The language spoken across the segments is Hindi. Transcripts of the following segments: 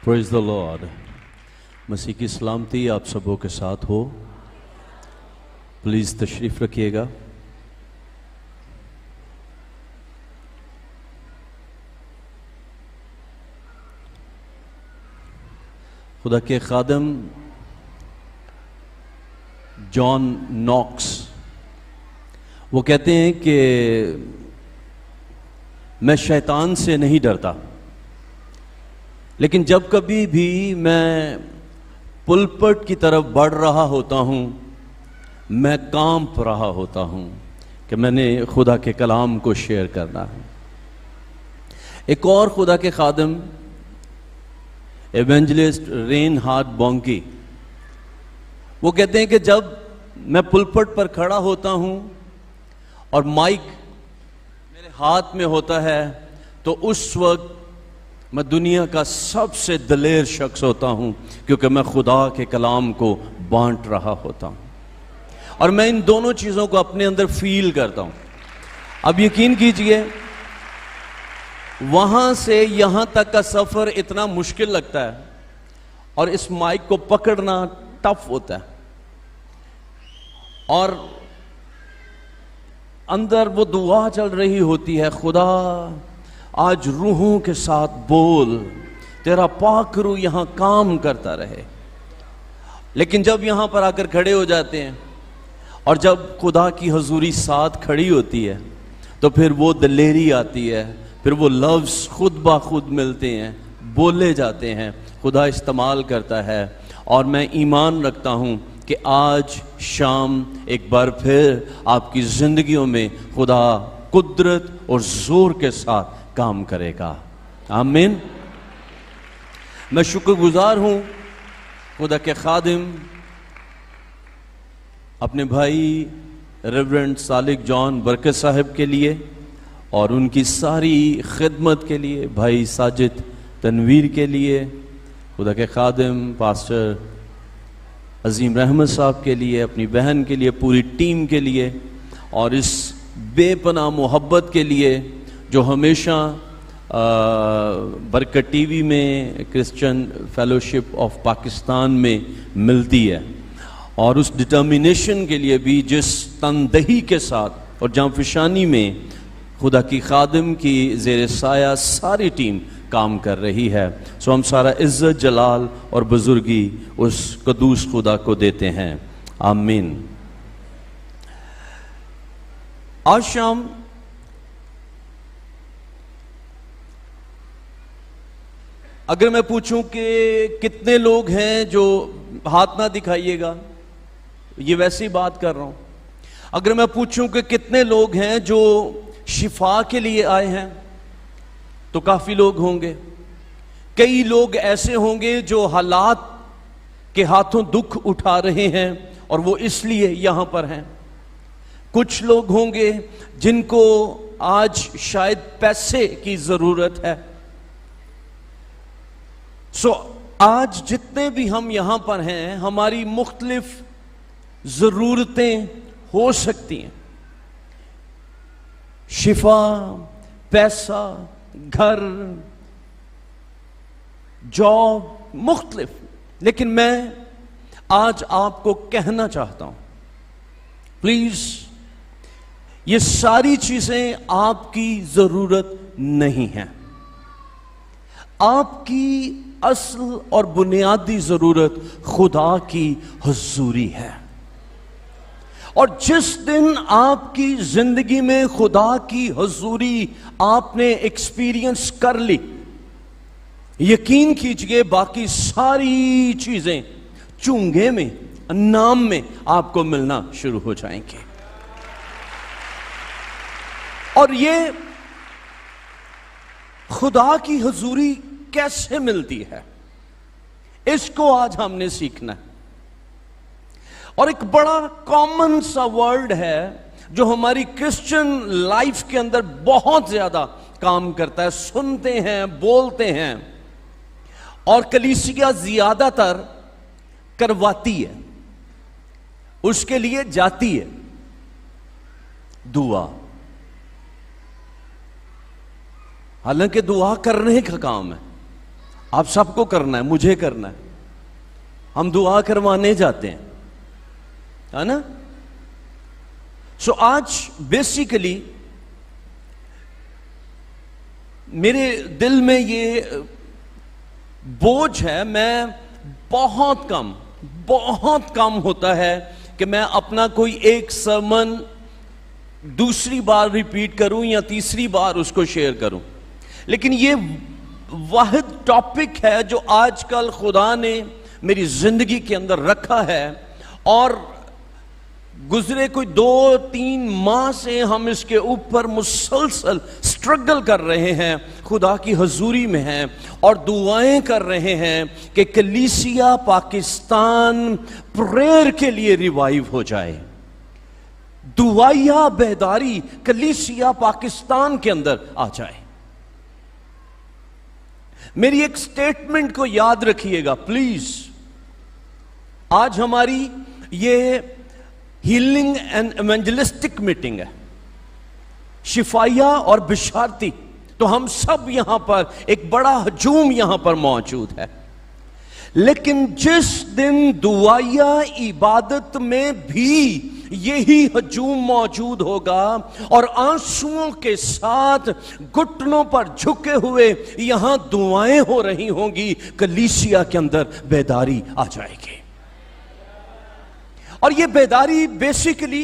Praise the Lord. मसीह की सलामती आप सबों के साथ हो। प्लीज़ तशरीफ़ रखिएगा। खुदा के खादम जॉन नॉक्स वो कहते हैं कि मैं शैतान से नहीं डरता, लेकिन जब कभी भी मैं पुलपट की तरफ बढ़ रहा होता हूँ, मैं कांप रहा होता हूँ कि मैंने खुदा के कलाम को शेयर करना है। एक और खुदा के खादम एवेंजलिस्ट रेनहार्ड बॉन्की वो कहते हैं कि जब मैं पुलपट पर खड़ा होता हूँ और माइक मेरे हाथ में होता है, तो उस वक्त मैं दुनिया का सबसे दलेर शख्स होता हूं, क्योंकि मैं खुदा के कलाम को बांट रहा होता हूं और मैं इन दोनों चीजों को अपने अंदर फील करता हूं। अब यकीन कीजिए, वहां से यहां तक का सफर इतना मुश्किल लगता है और इस माइक को पकड़ना टफ होता है, और अंदर वो दुआ चल रही होती है, खुदा आज रूहों के साथ बोल, तेरा पाक रूह यहां काम करता रहे। लेकिन जब यहां पर आकर खड़े हो जाते हैं और जब खुदा की हजूरी साथ खड़ी होती है, तो फिर वो दलेरी आती है, फिर वो लफ्ज़ खुद ब खुद मिलते हैं, बोले जाते हैं, खुदा इस्तेमाल करता है। और मैं ईमान रखता हूं कि आज शाम एक बार फिर आपकी जिंदगियों में खुदा कुदरत और जोर के साथ काम करेगा। आमीन। मैं शुक्रगुजार हूं खुदा के खादिम अपने भाई रेवरेंड सालिक जॉन बरकत साहब के लिए और उनकी सारी खिदमत के लिए, भाई साजिद तनवीर के लिए, खुदा के खादिम पास्टर अजीम रहमत साहब के लिए, अपनी बहन के लिए, पूरी टीम के लिए, और इस बेपनाह मोहब्बत के लिए जो हमेशा बरकत टीवी में, क्रिश्चियन फेलोशिप ऑफ पाकिस्तान में मिलती है, और उस डिटर्मिनेशन के लिए भी जिस तनदही के साथ और जांफिशानी में खुदा की खादिम की ज़ेर साया सारी टीम काम कर रही है। सो हम सारा इज्जत, जलाल और बुजुर्गी उस कदूस खुदा को देते हैं। आमीन। आज शाम अगर मैं पूछूं कि कितने लोग हैं जो, हाथ ना दिखाइएगा, ये वैसी बात कर रहा हूं, अगर मैं पूछूं कि कितने लोग हैं जो शिफा के लिए आए हैं, तो काफी लोग होंगे। कई लोग ऐसे होंगे जो हालात के हाथों दुख उठा रहे हैं और वो इसलिए यहां पर हैं। कुछ लोग होंगे जिनको आज शायद पैसे की जरूरत है। आज जितने भी हम यहां पर हैं, हमारी मुख्तलिफ जरूरतें हो सकती हैं, शिफा, पैसा, घर, जॉब, मुख्तलिफ। लेकिन मैं आज आपको कहना चाहता हूं, प्लीज, ये सारी चीजें आपकी जरूरत नहीं है। आपकी असल और बुनियादी जरूरत खुदा की हुजूरी है। और जिस दिन आपकी जिंदगी में खुदा की हुजूरी आपने एक्सपीरियंस कर ली, यकीन कीजिए बाकी सारी चीजें चूंगे में, नाम में आपको मिलना शुरू हो जाएंगे। और ये खुदा की हुजूरी कैसे मिलती है, इसको आज हमने सीखना है। और एक बड़ा कॉमन सा वर्ड है जो हमारी क्रिश्चियन लाइफ के अंदर बहुत ज्यादा काम करता है, सुनते हैं, बोलते हैं, और कलीसिया ज्यादातर करवाती है, उसके लिए जाती है, दुआ। हालांकि दुआ करने का काम है, आप सबको करना है, मुझे करना है। हम दुआ करवाने जाते हैं, है ना। सो आज बेसिकली मेरे दिल में ये बोझ है, मैं बहुत कम होता है कि मैं अपना कोई एक सरमन दूसरी बार रिपीट करूं या तीसरी बार उसको शेयर करूं, लेकिन ये वाहिद टॉपिक है जो आजकल खुदा ने मेरी जिंदगी के अंदर रखा है, और गुजरे कोई 2-3 माह से हम इसके ऊपर मुसलसल स्ट्रगल कर रहे हैं, खुदा की हजूरी में हैं और दुआएं कर रहे हैं कि कलीसिया पाकिस्तान प्रेयर के लिए रिवाइव हो जाए। दुआया बेदारी कलीसिया पाकिस्तान के अंदर आ जाए। मेरी एक स्टेटमेंट को याद रखिएगा प्लीज। आज हमारी ये हीलिंग एंड इवेंजलिस्टिक मीटिंग है, शिफाया और बिशारती, तो हम सब यहां पर एक बड़ा हजूम यहां पर मौजूद है। लेकिन जिस दिन दुआया इबादत में भी यही हजूम मौजूद होगा और आंसुओं के साथ घुटनों पर झुके हुए यहां दुआएं हो रही होंगी, कलीसिया के अंदर बेदारी आ जाएगी। और ये बेदारी बेसिकली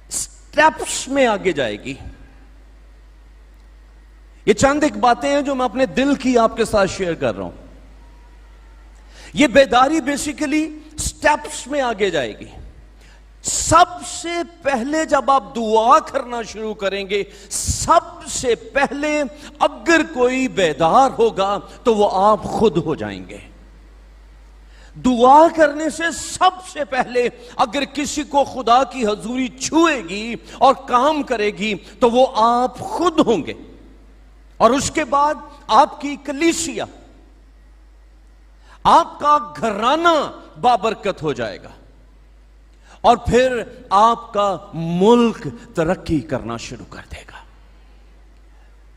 स्टेप्स में आगे जाएगी। ये चंद एक बातें हैं जो मैं अपने दिल की आपके साथ शेयर कर रहा हूं। ये बेदारी बेसिकली स्टेप्स में आगे जाएगी। सबसे पहले जब आप दुआ करना शुरू करेंगे, सबसे पहले अगर कोई बेदार होगा तो वो आप खुद हो जाएंगे। दुआ करने से सबसे पहले अगर किसी को खुदा की हजूरी छुएगी और काम करेगी तो वो आप खुद होंगे, और उसके बाद आपकी कलीसिया, आपका घराना बाबरकत हो जाएगा, और फिर आपका मुल्क तरक्की करना शुरू कर देगा।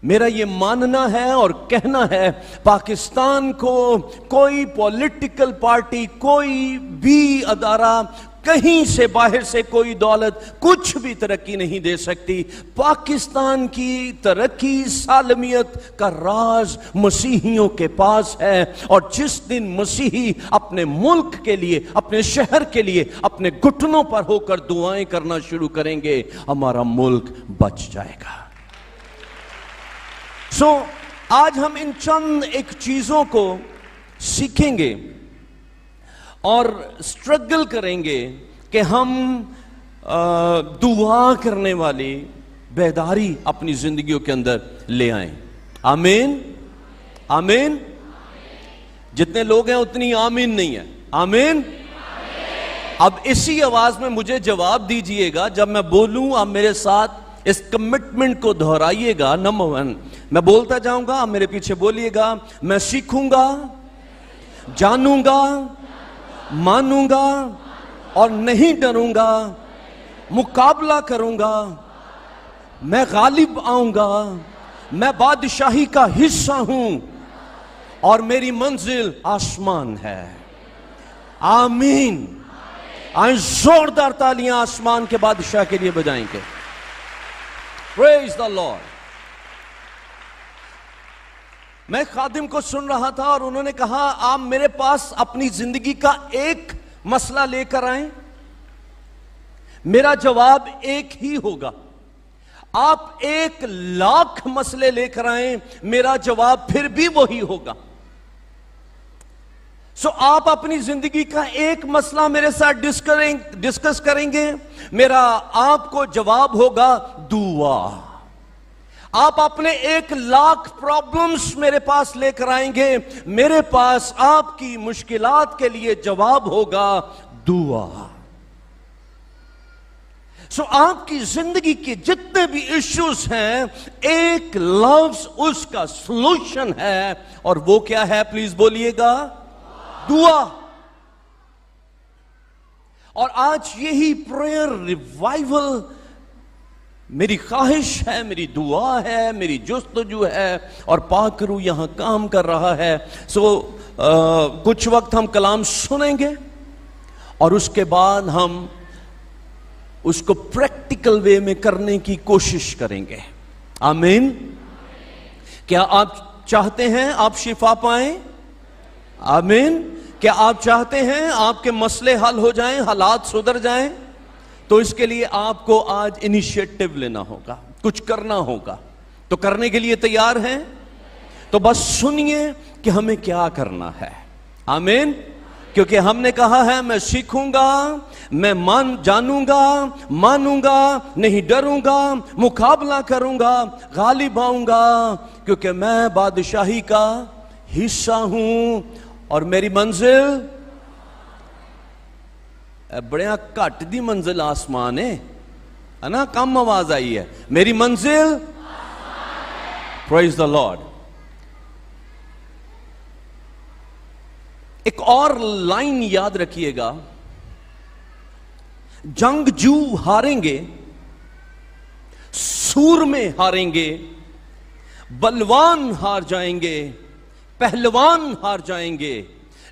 मेरा ये मानना है और कहना है, पाकिस्तान को कोई पॉलिटिकल पार्टी, कोई भी अदारा, कहीं से बाहर से कोई दौलत कुछ भी तरक्की नहीं दे सकती। पाकिस्तान की तरक्की, सालमियत का राज मसीहियों के पास है, और जिस दिन मसीही अपने मुल्क के लिए, अपने शहर के लिए अपने घुटनों पर होकर दुआएं करना शुरू करेंगे, हमारा मुल्क बच जाएगा। आज हम इन चंद एक चीजों को सीखेंगे और स्ट्रगल करेंगे कि हम दुआ करने वाली बेदारी अपनी जिंदगियों के अंदर ले आएं। आमीन, आमीन। जितने लोग हैं उतनी आमीन नहीं है। आमीन। अब इसी आवाज में मुझे जवाब दीजिएगा जब मैं बोलूं, आप मेरे साथ इस कमिटमेंट को दोहराइएगा। नंबर 1, मैं बोलता जाऊंगा, आप मेरे पीछे बोलिएगा। मैं सीखूंगा, जानूंगा, मानूंगा और नहीं डरूंगा, मुकाबला करूंगा, मैं गालिब आऊंगा, मैं बादशाही का हिस्सा हूं और मेरी मंजिल आसमान है। आमीन। आज जोरदार तालियां आसमान के बादशाह के लिए बजाएंगे। Praise the Lord. मैं खादिम को सुन रहा था और उन्होंने कहा, आप मेरे पास अपनी जिंदगी का एक मसला लेकर आए, मेरा जवाब एक ही होगा। आप 1,00,000 मसले लेकर आए, मेरा जवाब फिर भी वही होगा। आप अपनी जिंदगी का एक मसला मेरे साथ डिस्कस करेंगे, मेरा आपको जवाब होगा दुआ। आप अपने 1,00,000 प्रॉब्लम्स मेरे पास लेकर आएंगे, मेरे पास आपकी मुश्किलात के लिए जवाब होगा दुआ। आपकी जिंदगी के जितने भी इश्यूज हैं, एक लफ्ज उसका सॉल्यूशन है, और वो क्या है? प्लीज बोलिएगा, दुआ। और आज यही प्रेयर रिवाइवल मेरी ख्वाहिश है, मेरी दुआ है, मेरी जुस्तजू है, और पाक रूह यहां काम कर रहा है। कुछ वक्त हम कलाम सुनेंगे और उसके बाद हम उसको प्रैक्टिकल वे में करने की कोशिश करेंगे। आमीन। क्या आप चाहते हैं आप शिफा पाएं? आमीन। क्या आप चाहते हैं आपके मसले हल हो जाएं, हालात सुधर जाएं? तो इसके लिए आपको आज इनिशिएटिव लेना होगा, कुछ करना होगा। तो करने के लिए तैयार हैं? तो बस सुनिए कि हमें क्या करना है। आमीन। क्योंकि हमने कहा है मैं सीखूंगा, मैं जानूंगा, मानूंगा, नहीं डरूंगा, मुकाबला करूंगा, गालिब आऊंगा, क्योंकि मैं बादशाही का हिस्सा हूं और मेरी मंजिल बड़िया घट दी मंजिल आसमान है ना, कम आवाज आई है। मेरी मंजिल प्रेज द लॉर्ड। एक और लाइन याद रखिएगा, जंगजू हारेंगे, सूरमे हारेंगे, बलवान हार जाएंगे, पहलवान हार जाएंगे,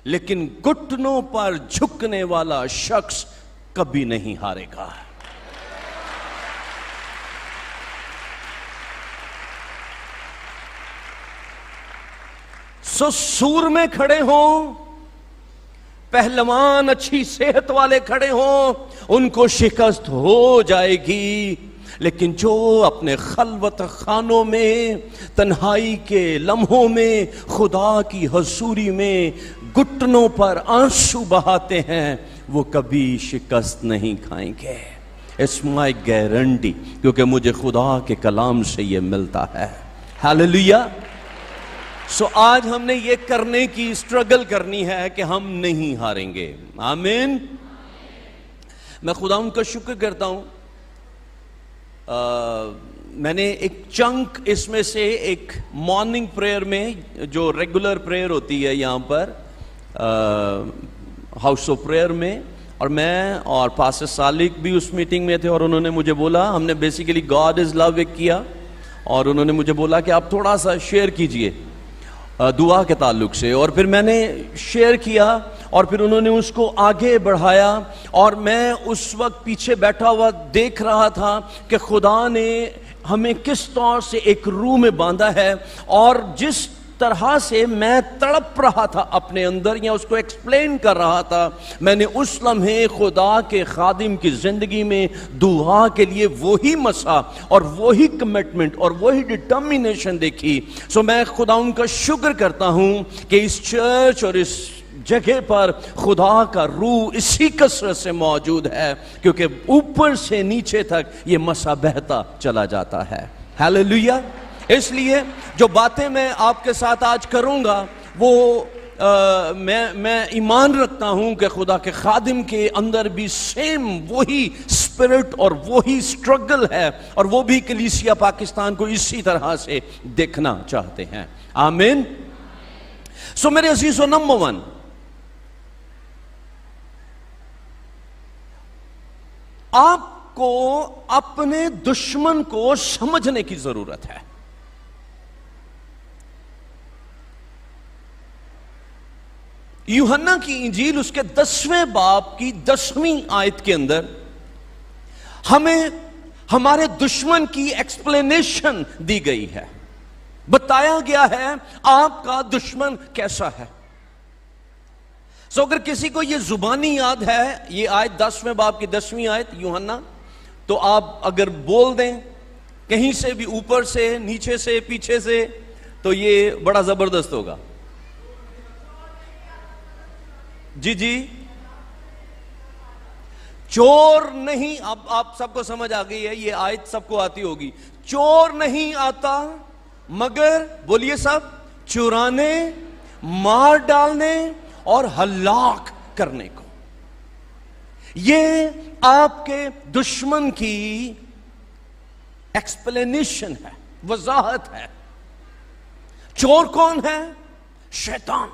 लेकिन घुटनों पर झुकने वाला शख्स कभी नहीं हारेगा। सूर में खड़े हों, पहलवान अच्छी सेहत वाले खड़े हों, उनको शिकस्त हो जाएगी। लेकिन जो अपने खलवत खानों में, तन्हाई के लम्हों में, खुदा की हजूरी में घुटनों पर आंसू बहाते हैं, वो कभी शिकस्त नहीं खाएंगे। इट्स माई गारंटी, क्योंकि मुझे खुदा के कलाम से ये मिलता है। हालेलुया। सो आज हमने ये करने की स्ट्रगल करनी है कि हम नहीं हारेंगे। आमीन। मैं खुदा उनका शुक्र करता हूं, मैंने एक चंक इसमें से एक मॉर्निंग प्रेयर में, जो रेगुलर प्रेयर होती है यहां पर हाउस ऑफ प्रेयर में, और मैं और पास्टर सालिक भी उस मीटिंग में थे, और उन्होंने मुझे बोला, हमने बेसिकली गॉड इज लव एक किया, और उन्होंने मुझे बोला कि आप थोड़ा सा शेयर कीजिए दुआ के ताल्लुक से, और फिर मैंने शेयर किया, और फिर उन्होंने उसको आगे बढ़ाया, और मैं उस वक्त पीछे बैठा हुआ देख रहा था कि खुदा ने हमें किस तौर से एक रूह में बांधा है, और जिस तरह से मैं तड़प रहा था अपने अंदर, या उसको एक्सप्लेन कर रहा था, मैंने उस लम्हे खुदा के खादिम की जिंदगी में दुआ के लिए वही मसा और वही कमिटमेंट और वही डिटर्मिनेशन देखी। सो मैं खुदा उनका शुक्र करता हूं कि इस चर्च और इस जगह पर खुदा का रूह इसी कसरत से मौजूद है, क्योंकि ऊपर से नीचे तक ये मसा बहता चला जाता है। हालेलुया। इसलिए जो बातें मैं आपके साथ आज करूंगा, वो मैं ईमान रखता हूं कि खुदा के खादिम के अंदर भी सेम वही स्पिरिट और वही स्ट्रगल है, और वो भी कलीसिया पाकिस्तान को इसी तरह से देखना चाहते हैं। आमीन। सो मेरे अजीजों, नंबर 1, आपको अपने दुश्मन को समझने की जरूरत है। यूहन्ना की इंजील उसके 10वें बाब की 10वीं आयत के अंदर हमें हमारे दुश्मन की एक्सप्लेनेशन दी गई है, बताया गया है आपका दुश्मन कैसा है। अगर किसी को यह जुबानी याद है, ये आयत 10वें बाब की 10वीं आयत यूहन्ना, तो आप अगर बोल दें कहीं से भी, ऊपर से, नीचे से, पीछे से, तो ये बड़ा जबरदस्त होगा। जी जी। चोर नहीं, अब आप सबको समझ आ गई है, ये आयत सबको आती होगी। चोर नहीं आता मगर, बोलिए सब, चुराने, मार डालने और हलाक करने को। ये आपके दुश्मन की एक्सप्लेनेशन है, वजाहत है। चोर कौन है? शैतान।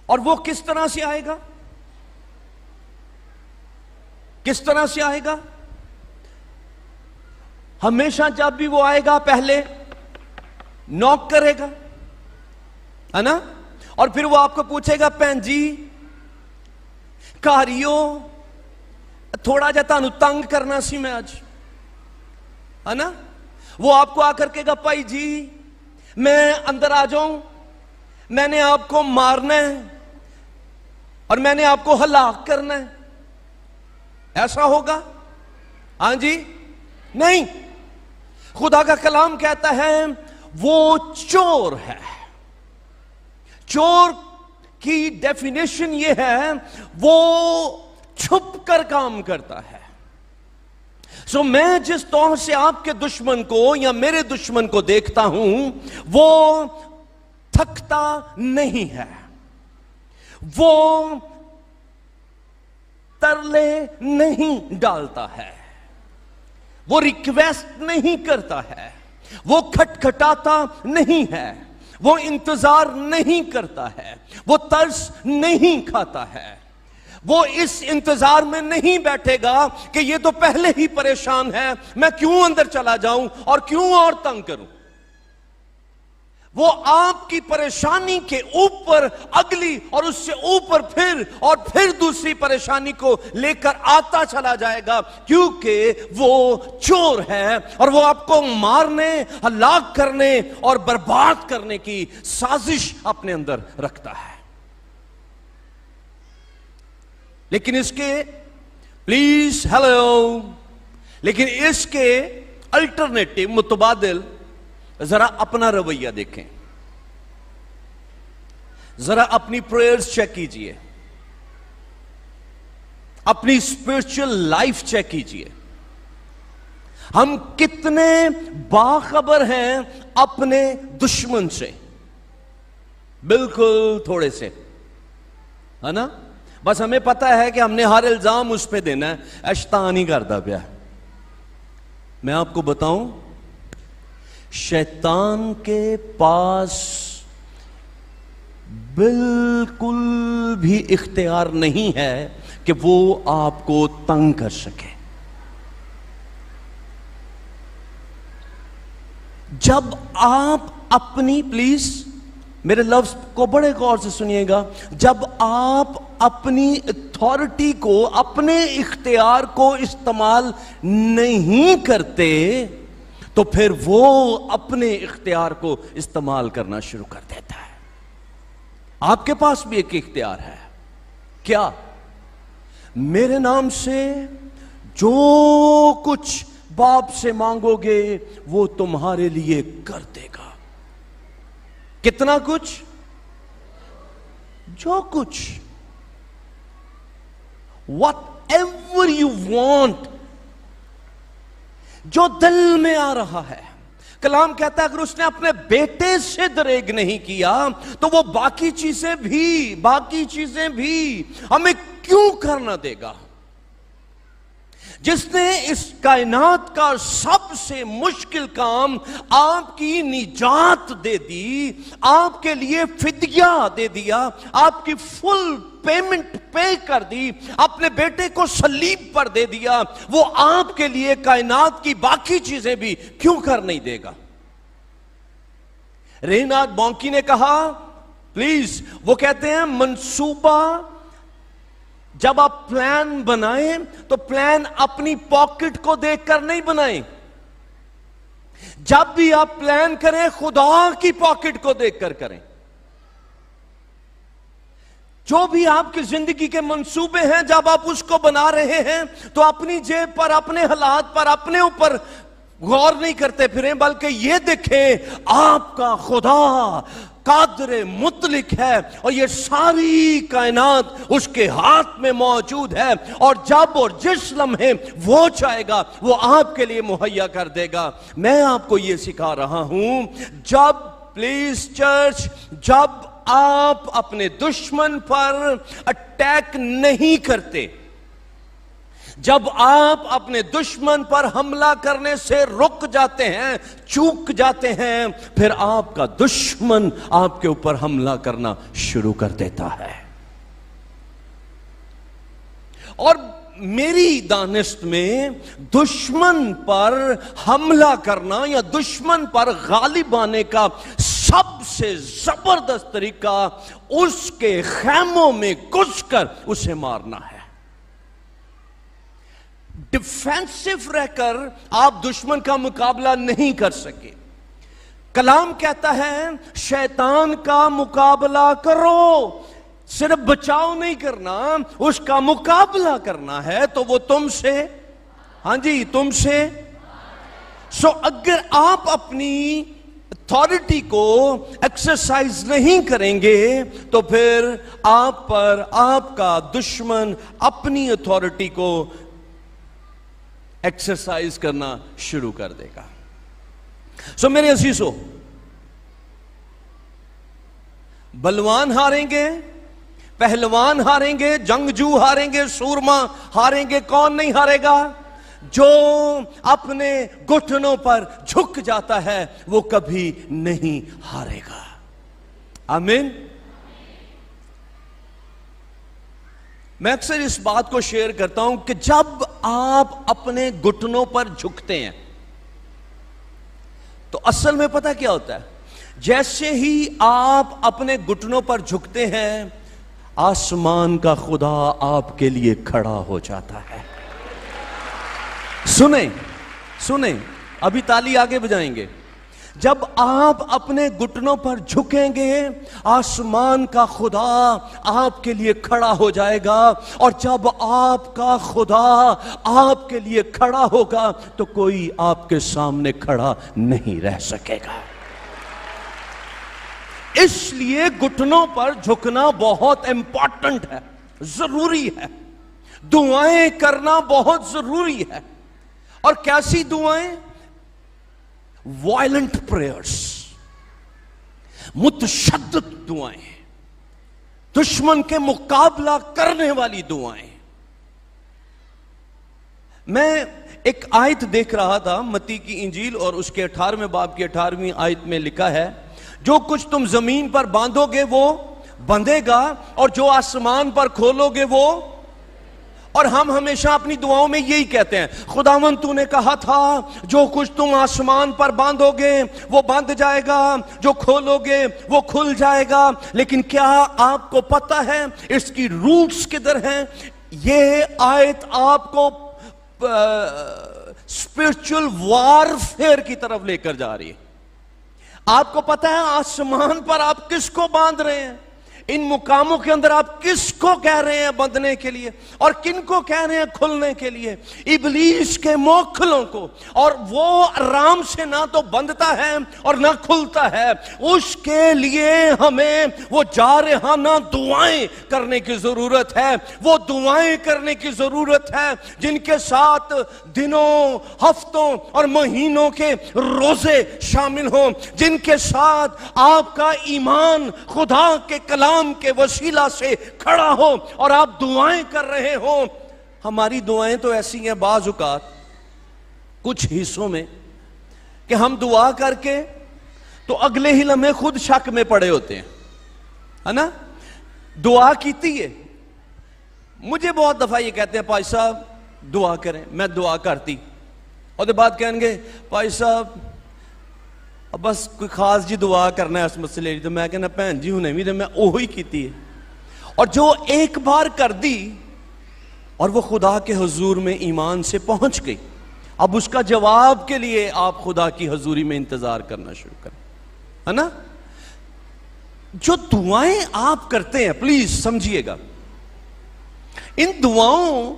और वो किस तरह से आएगा? किस तरह से आएगा? हमेशा जब भी वो आएगा पहले नॉक करेगा, है ना, और फिर वो आपको पूछेगा भैन जी कारियो थोड़ा जा तानू तंग करना सी मैं आज, है ना। वो आपको आकर कहेगा भाई जी मैं अंदर आ जाऊं, मैंने आपको मारना है और मैंने आपको हलाक करना है, ऐसा होगा? हां जी, नहीं। खुदा का कलाम कहता है वो चोर है। चोर की डेफिनेशन ये है वो छुप कर काम करता है। सो मैं जिस तौर से आपके दुश्मन को या मेरे दुश्मन को देखता हूं वो थकता नहीं है, वो तरले नहीं डालता है, वो रिक्वेस्ट नहीं करता है, वो खटखटाता नहीं है, वो इंतजार नहीं करता है, वो तरस नहीं खाता है, वो इस इंतजार में नहीं बैठेगा कि ये तो पहले ही परेशान है, मैं क्यों अंदर चला जाऊं और क्यों और तंग करूं। वो आपकी परेशानी के ऊपर अगली और उससे ऊपर फिर दूसरी परेशानी को लेकर आता चला जाएगा, क्योंकि वो चोर है और वो आपको मारने, हलाक करने और बर्बाद करने की साजिश अपने अंदर रखता है। लेकिन इसके प्लीज हेलो लेकिन इसके अल्टरनेटिव मुतबादिल जरा अपना रवैया देखें, जरा अपनी प्रेयर्स चेक कीजिए, अपनी स्पिरिचुअल लाइफ चेक कीजिए। हम कितने बाखबर हैं अपने दुश्मन से? बिल्कुल थोड़े से, है ना। बस हमें पता है कि हमने हर इल्जाम उस पर देना है, शैतान ही करता पिया। मैं आपको बताऊं, शैतान के पास बिल्कुल भी इख्तियार नहीं है कि वो आपको तंग कर सके। जब आप अपनी, प्लीज मेरे लफ्ज को बड़े गौर से सुनिएगा, जब आप अपनी अथॉरिटी को, अपने इख्तियार को इस्तेमाल नहीं करते तो फिर वो अपने इख्तियार को इस्तेमाल करना शुरू कर देता है। आपके पास भी एक इख्तियार है, क्या? मेरे नाम से जो कुछ बाप से मांगोगे वो तुम्हारे लिए कर देगा। कितना कुछ? जो कुछ, whatever you want, जो दिल में आ रहा है। कलाम कहता है अगर उसने अपने बेटे से दरेग नहीं किया तो वो बाकी चीजें भी हमें क्यों करना देगा? जिसने इस कायनात का सबसे मुश्किल काम आपकी निजात दे दी, आपके लिए फिदिया दे दिया, आपकी फुल पेमेंट पे कर दी, अपने बेटे को सलीब पर दे दिया, वो आपके लिए कायनात की बाकी चीजें भी क्यों कर नहीं देगा? रेनाद बॉन्की ने कहा, प्लीज, वो कहते हैं मंसूबा जब आप प्लान बनाएं तो प्लान अपनी पॉकेट को देखकर नहीं बनाएं। जब भी आप प्लान करें खुदा की पॉकेट को देखकर करें। जो भी आपकी जिंदगी के मंसूबे हैं, जब आप उसको बना रहे हैं तो अपनी जेब पर, अपने हालात पर, अपने ऊपर गौर नहीं करते फिरें, बल्कि ये देखें आपका खुदा कादरे मुतलिक है और ये सारी कायनात उसके हाथ में मौजूद है, और जब और जिस लम्हे वो चाहेगा वो आपके लिए मुहैया कर देगा। मैं आपको ये सिखा रहा हूं, जब, प्लीज चर्च, जब आप अपने दुश्मन पर अटैक नहीं करते, जब आप अपने दुश्मन पर हमला करने से रुक जाते हैं, चूक जाते हैं, फिर आपका दुश्मन आपके ऊपर हमला करना शुरू कर देता है। और मेरी दानिश में दुश्मन पर हमला करना या दुश्मन पर गालिब आने का सबसे जबरदस्त तरीका उसके खैमों में घुसकर उसे मारना है। डिफेंसिव रहकर आप दुश्मन का मुकाबला नहीं कर सके। कलाम कहता है शैतान का मुकाबला करो, सिर्फ बचाव नहीं करना, उसका मुकाबला करना है तो वो तुमसे, हां जी, तुमसे। सो अगर आप अपनी अथॉरिटी को एक्सरसाइज नहीं करेंगे तो फिर आप पर आपका दुश्मन अपनी अथॉरिटी को एक्सरसाइज करना शुरू कर देगा। सो मेरे अजीजों, बलवान हारेंगे, पहलवान हारेंगे, जंगजू हारेंगे, सूरमा हारेंगे, कौन नहीं हारेगा? जो अपने घुटनों पर झुक जाता है वो कभी नहीं हारेगा। आमीन। मैं अक्सर इस बात को शेयर करता हूं कि जब आप अपने घुटनों पर झुकते हैं तो असल में पता क्या होता है, जैसे ही आप अपने घुटनों पर झुकते हैं आसमान का खुदा आपके लिए खड़ा हो जाता है। सुने सुने, अभी ताली आगे बजाएंगे। जब आप अपने घुटनों पर झुकेंगे आसमान का खुदा आपके लिए खड़ा हो जाएगा, और जब आपका खुदा आपके लिए खड़ा होगा तो कोई आपके सामने खड़ा नहीं रह सकेगा। इसलिए घुटनों पर झुकना बहुत इंपॉर्टेंट है, जरूरी है। दुआएं करना बहुत जरूरी है। और कैसी दुआएं? वायलेंट प्रेयर्स, मुतशद्दिद दुआएं, दुश्मन के मुकाबला करने वाली दुआएं। मैं एक आयत देख रहा था मत्ती की इंजील और उसके 18वें बाब की 18वीं आयत में लिखा है, जो कुछ तुम जमीन पर बांधोगे वो बंधेगा और जो आसमान पर खोलोगे वो। और हम हमेशा अपनी दुआओं में यही कहते हैं, खुदावन तूने कहा था जो कुछ तुम आसमान पर बांधोगे वो बांध जाएगा, जो खोलोगे वो खुल जाएगा। लेकिन क्या आपको पता है इसकी रूट्स किधर हैं? ये आयत आपको स्पिरिचुअल वॉरफेयर की तरफ लेकर जा रही है। आपको पता है आसमान पर आप किसको बांध रहे हैं? इन मुकामों के अंदर आप किसको कह रहे हैं बंधने के लिए और किनको कह रहे हैं खुलने के लिए? इब्लीस के मोखलों को। और वो आराम से ना तो बंधता है और ना खुलता है। उसके लिए हमें वो जारहाना दुआएं करने की जरूरत है। वो दुआएं करने की जरूरत है जिनके साथ दिनों, हफ्तों और महीनों के रोजे शामिल हों, जिनके साथ आपका ईमान खुदा के कलाम के वसीला से खड़ा हो और आप दुआएं कर रहे हो। हमारी दुआएं तो ऐसी हैं बाज औकात कुछ हिस्सों में कि हम दुआ करके तो अगले ही लम्हे खुद शक में पड़े होते हैं, है ना? दुआ कीती है। मुझे बहुत दफा ये कहते हैं भाई साहब दुआ करें, मैं दुआ करती और बाद कहेंगे भाई साहब अब बस कोई खास जी दुआ करना है उस मसले तो मैं कहना भैन जी हुने भी तो मैं ओही कीती है। और जो एक बार कर दी और वो खुदा के हुजूर में ईमान से पहुंच गई, अब उसका जवाब के लिए आप खुदा की हजूरी में इंतजार करना शुरू करें, है ना? जो दुआएं आप करते हैं प्लीज समझिएगा, इन दुआओं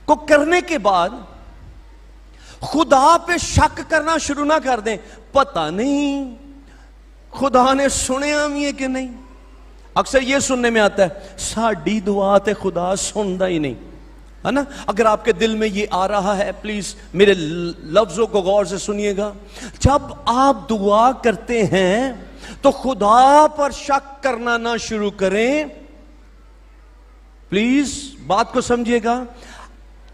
को करने के बाद खुदा पे शक करना शुरू ना कर दें, पता नहीं खुदा ने सुनिया भी है कि नहीं। अक्सर यह सुनने में आता है साड़ी दुआ ते खुदा सुनता ही नहीं, है ना? अगर आपके दिल में ये आ रहा है प्लीज मेरे लफ्जों को गौर से सुनिएगा। जब आप दुआ करते हैं तो खुदा पर शक करना ना शुरू करें, प्लीज बात को समझिएगा।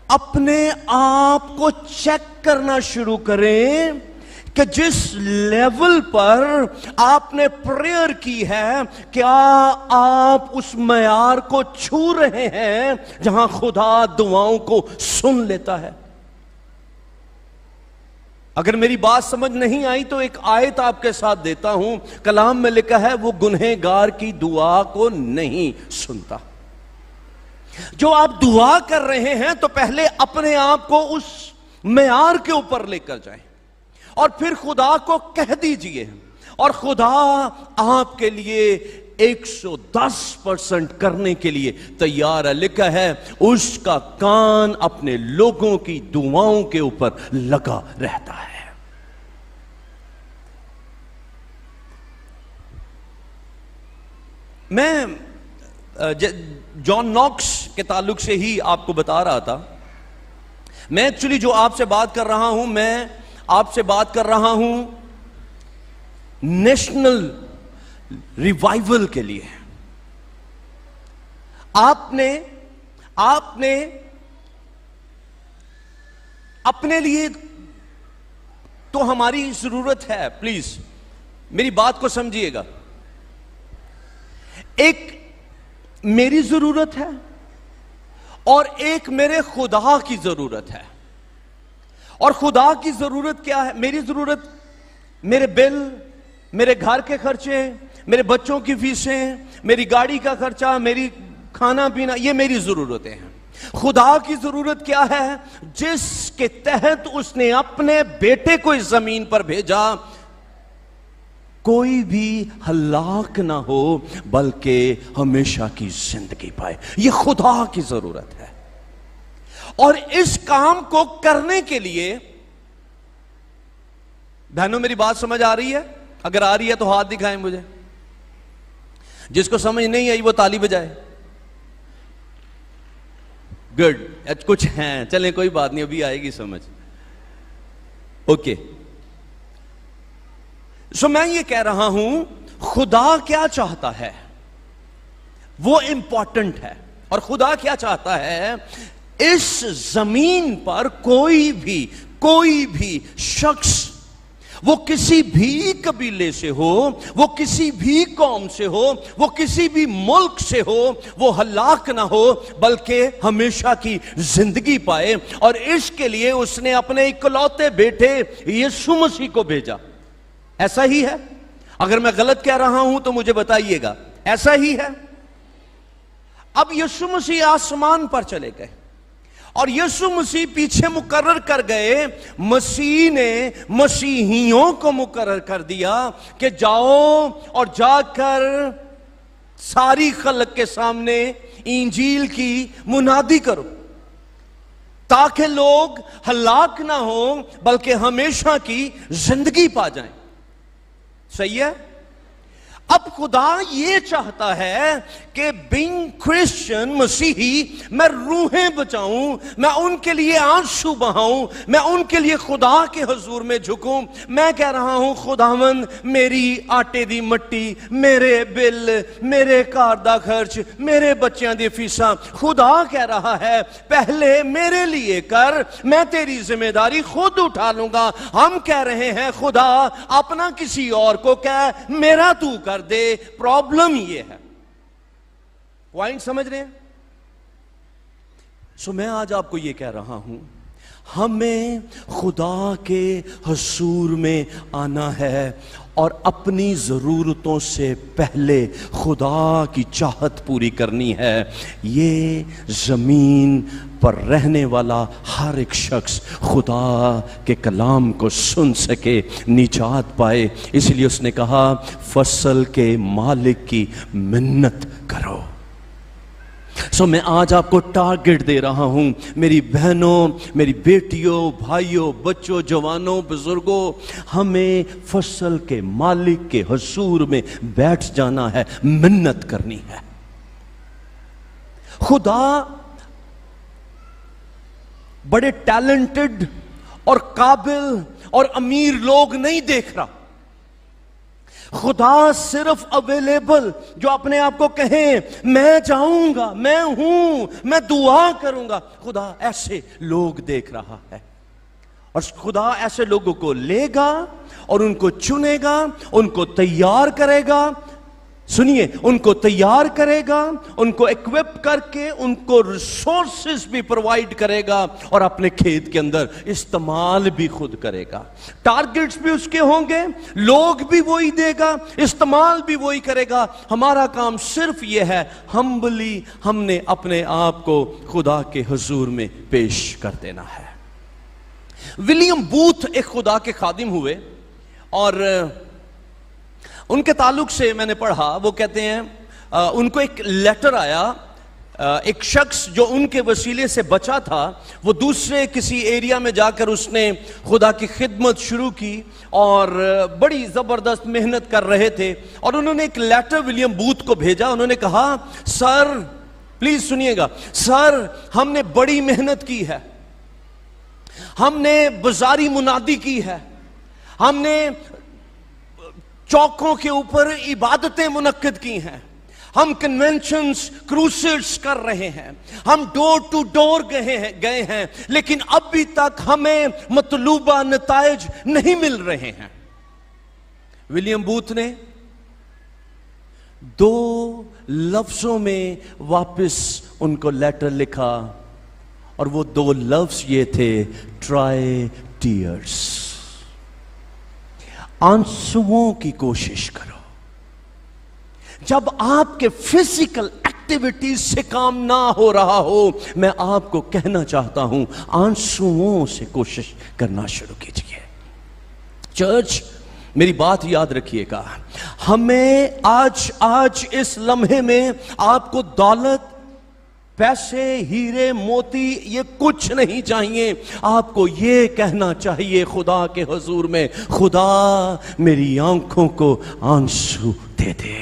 अपने आप को चेक करना शुरू करें कि जिस लेवल पर आपने प्रेयर की है, क्या आप उस मयार को छू रहे हैं जहां खुदा दुआओं को सुन लेता है? अगर मेरी बात समझ नहीं आई तो एक आयत आपके साथ देता हूं। कलाम में लिखा है, वो गुनहगार की दुआ को नहीं सुनता। जो आप दुआ कर रहे हैं तो पहले अपने आप को उस मयार के ऊपर लेकर जाएं और फिर खुदा को कह दीजिए, और खुदा आपके लिए 110% करने के लिए तैयार है। लिखा है, उसका कान अपने लोगों की दुआओं के ऊपर लगा रहता है। मैं जॉन नॉक्स के ताल्लुक से ही आपको बता रहा था। मैं एक्चुअली जो आपसे बात कर रहा हूं, मैं आपसे बात कर रहा हूं नेशनल रिवाइवल के लिए। आपने अपने लिए तो हमारी जरूरत है, प्लीज मेरी बात को समझिएगा। एक मेरी जरूरत है और एक मेरे खुदा की जरूरत है। और खुदा की जरूरत क्या है? मेरी जरूरत मेरे बिल, मेरे घर के खर्चे, मेरे बच्चों की फीसें, मेरी गाड़ी का खर्चा, मेरी खाना पीना, ये मेरी जरूरतें हैं। खुदा की जरूरत क्या है? जिसके तहत उसने अपने बेटे को इस जमीन पर भेजा, कोई भी हलाक ना हो बल्कि हमेशा की जिंदगी पाए। यह खुदा की जरूरत है। और इस काम को करने के लिए, बहनों मेरी बात समझ आ रही है? अगर आ रही है तो हाथ दिखाएं मुझे। जिसको समझ नहीं आई वो ताली बजाए। गुड, कुछ हैं, चलें कोई बात नहीं, अभी आएगी समझ। ओके, सो मैं ये कह रहा हूं, खुदा क्या चाहता है वो इंपॉर्टेंट है। और खुदा क्या चाहता है, इस जमीन पर कोई भी शख्स, वो किसी भी कबीले से हो, वो किसी भी कौम से हो, वो किसी भी मुल्क से हो, वो हलाक ना हो बल्कि हमेशा की जिंदगी पाए। और इसके लिए उसने अपने इकलौते बेटे यीशु मसीह को भेजा। ऐसा ही है? अगर मैं गलत कह रहा हूं तो मुझे बताइएगा। ऐसा ही है? अब यीशु मसीह आसमान पर चले गए और यीशु मसीह पीछे मुकर्रर कर गए। मसीह ने मसीहियों को मुकर्रर कर दिया कि जाओ और जाकर सारी खल्क के सामने इंजील की मुनादी करो, ताकि लोग हलाक ना हो बल्कि हमेशा की जिंदगी पा जाएं। सही है? अब खुदा ये चाहता है कि बीइंग क्रिश्चियन, मसीही, मैं रूहें बचाऊं, मैं उनके लिए आंसू बहाऊं, मैं उनके लिए खुदा के हुजूर में झुकूं। मैं कह रहा हूं, खुदावंद मेरी आटे दी मट्टी, मेरे बिल, मेरे कार दा खर्च, मेरे बच्चों दी फीसा, खुदा कह रहा है पहले मेरे लिए कर, मैं तेरी जिम्मेदारी खुद उठा लूंगा। हम कह रहे हैं खुदा अपना किसी और को कह, मेरा तू कर दे। प्रॉब्लम ये है। पॉइंट समझ रहे हैं? सो मैं आज आपको ये कह रहा हूं, हमें खुदा के हुजूर में आना है और अपनी जरूरतों से पहले खुदा की चाहत पूरी करनी है। ये जमीन पर रहने वाला हर एक शख्स खुदा के कलाम को सुन सके, निजात पाए। इसलिए उसने कहा, फसल के मालिक की मिन्नत करो। सो मैं आज आपको टारगेट दे रहा हूं, मेरी बहनों, मेरी बेटियों, भाइयों, बच्चों, जवानों, बुजुर्गों, हमें फसल के मालिक के हुजूर में बैठ जाना है, मिन्नत करनी है। खुदा बड़े टैलेंटेड और काबिल और अमीर लोग नहीं देख रहा। खुदा सिर्फ अवेलेबल, जो अपने आप को कहें मैं जाऊंगा, मैं हूं, मैं दुआ करूंगा, खुदा ऐसे लोग देख रहा है। और खुदा ऐसे लोगों को लेगा और उनको चुनेगा, उनको तैयार करेगा। सुनिए, उनको तैयार करेगा, उनको इक्विप करके उनको रिसोर्सेज भी प्रोवाइड करेगा और अपने खेत के अंदर इस्तेमाल भी खुद करेगा। टारगेट्स भी उसके होंगे, लोग भी वही देगा, इस्तेमाल भी वही करेगा। हमारा काम सिर्फ यह है, हम्बली हमने अपने आप को खुदा के हुजूर में पेश कर देना है। विलियम बूथ एक खुदा के खादिम हुए और उनके ताल्लुक से मैंने पढ़ा, वो कहते हैं उनको एक लेटर आया, एक शख्स जो उनके वसीले से बचा था, वो दूसरे किसी एरिया में जाकर उसने खुदा की खिदमत शुरू की और बड़ी ज़बरदस्त मेहनत कर रहे थे। और उन्होंने एक लेटर विलियम बूथ को भेजा। उन्होंने कहा, सर प्लीज सुनिएगा, सर हमने बड़ी मेहनत की है, हमने बाजारी मुनादी की है, हमने चौकों के ऊपर इबादतें मुनक्किद की हैं, हम कन्वेंशंस क्रूसेड्स कर रहे हैं, हम डोर टू डोर गए हैं, लेकिन अभी तक हमें मतलूबा नताइज नहीं मिल रहे हैं। विलियम बूथ ने 2 लफ्जों में वापस उनको लेटर लिखा और वो 2 लफ्ज ये थे, ट्राई टीयर्स, आंसुओं की कोशिश करो। जब आपके फिजिकल एक्टिविटीज से काम ना हो रहा हो, मैं आपको कहना चाहता हूं, आंसुओं से कोशिश करना शुरू कीजिए। चर्च, मेरी बात याद रखिएगा, हमें आज इस लम्हे में आपको दौलत, पैसे, हीरे मोती ये कुछ नहीं चाहिए। आपको ये कहना चाहिए खुदा के हुजूर में, खुदा मेरी आंखों को आंसू दे दे।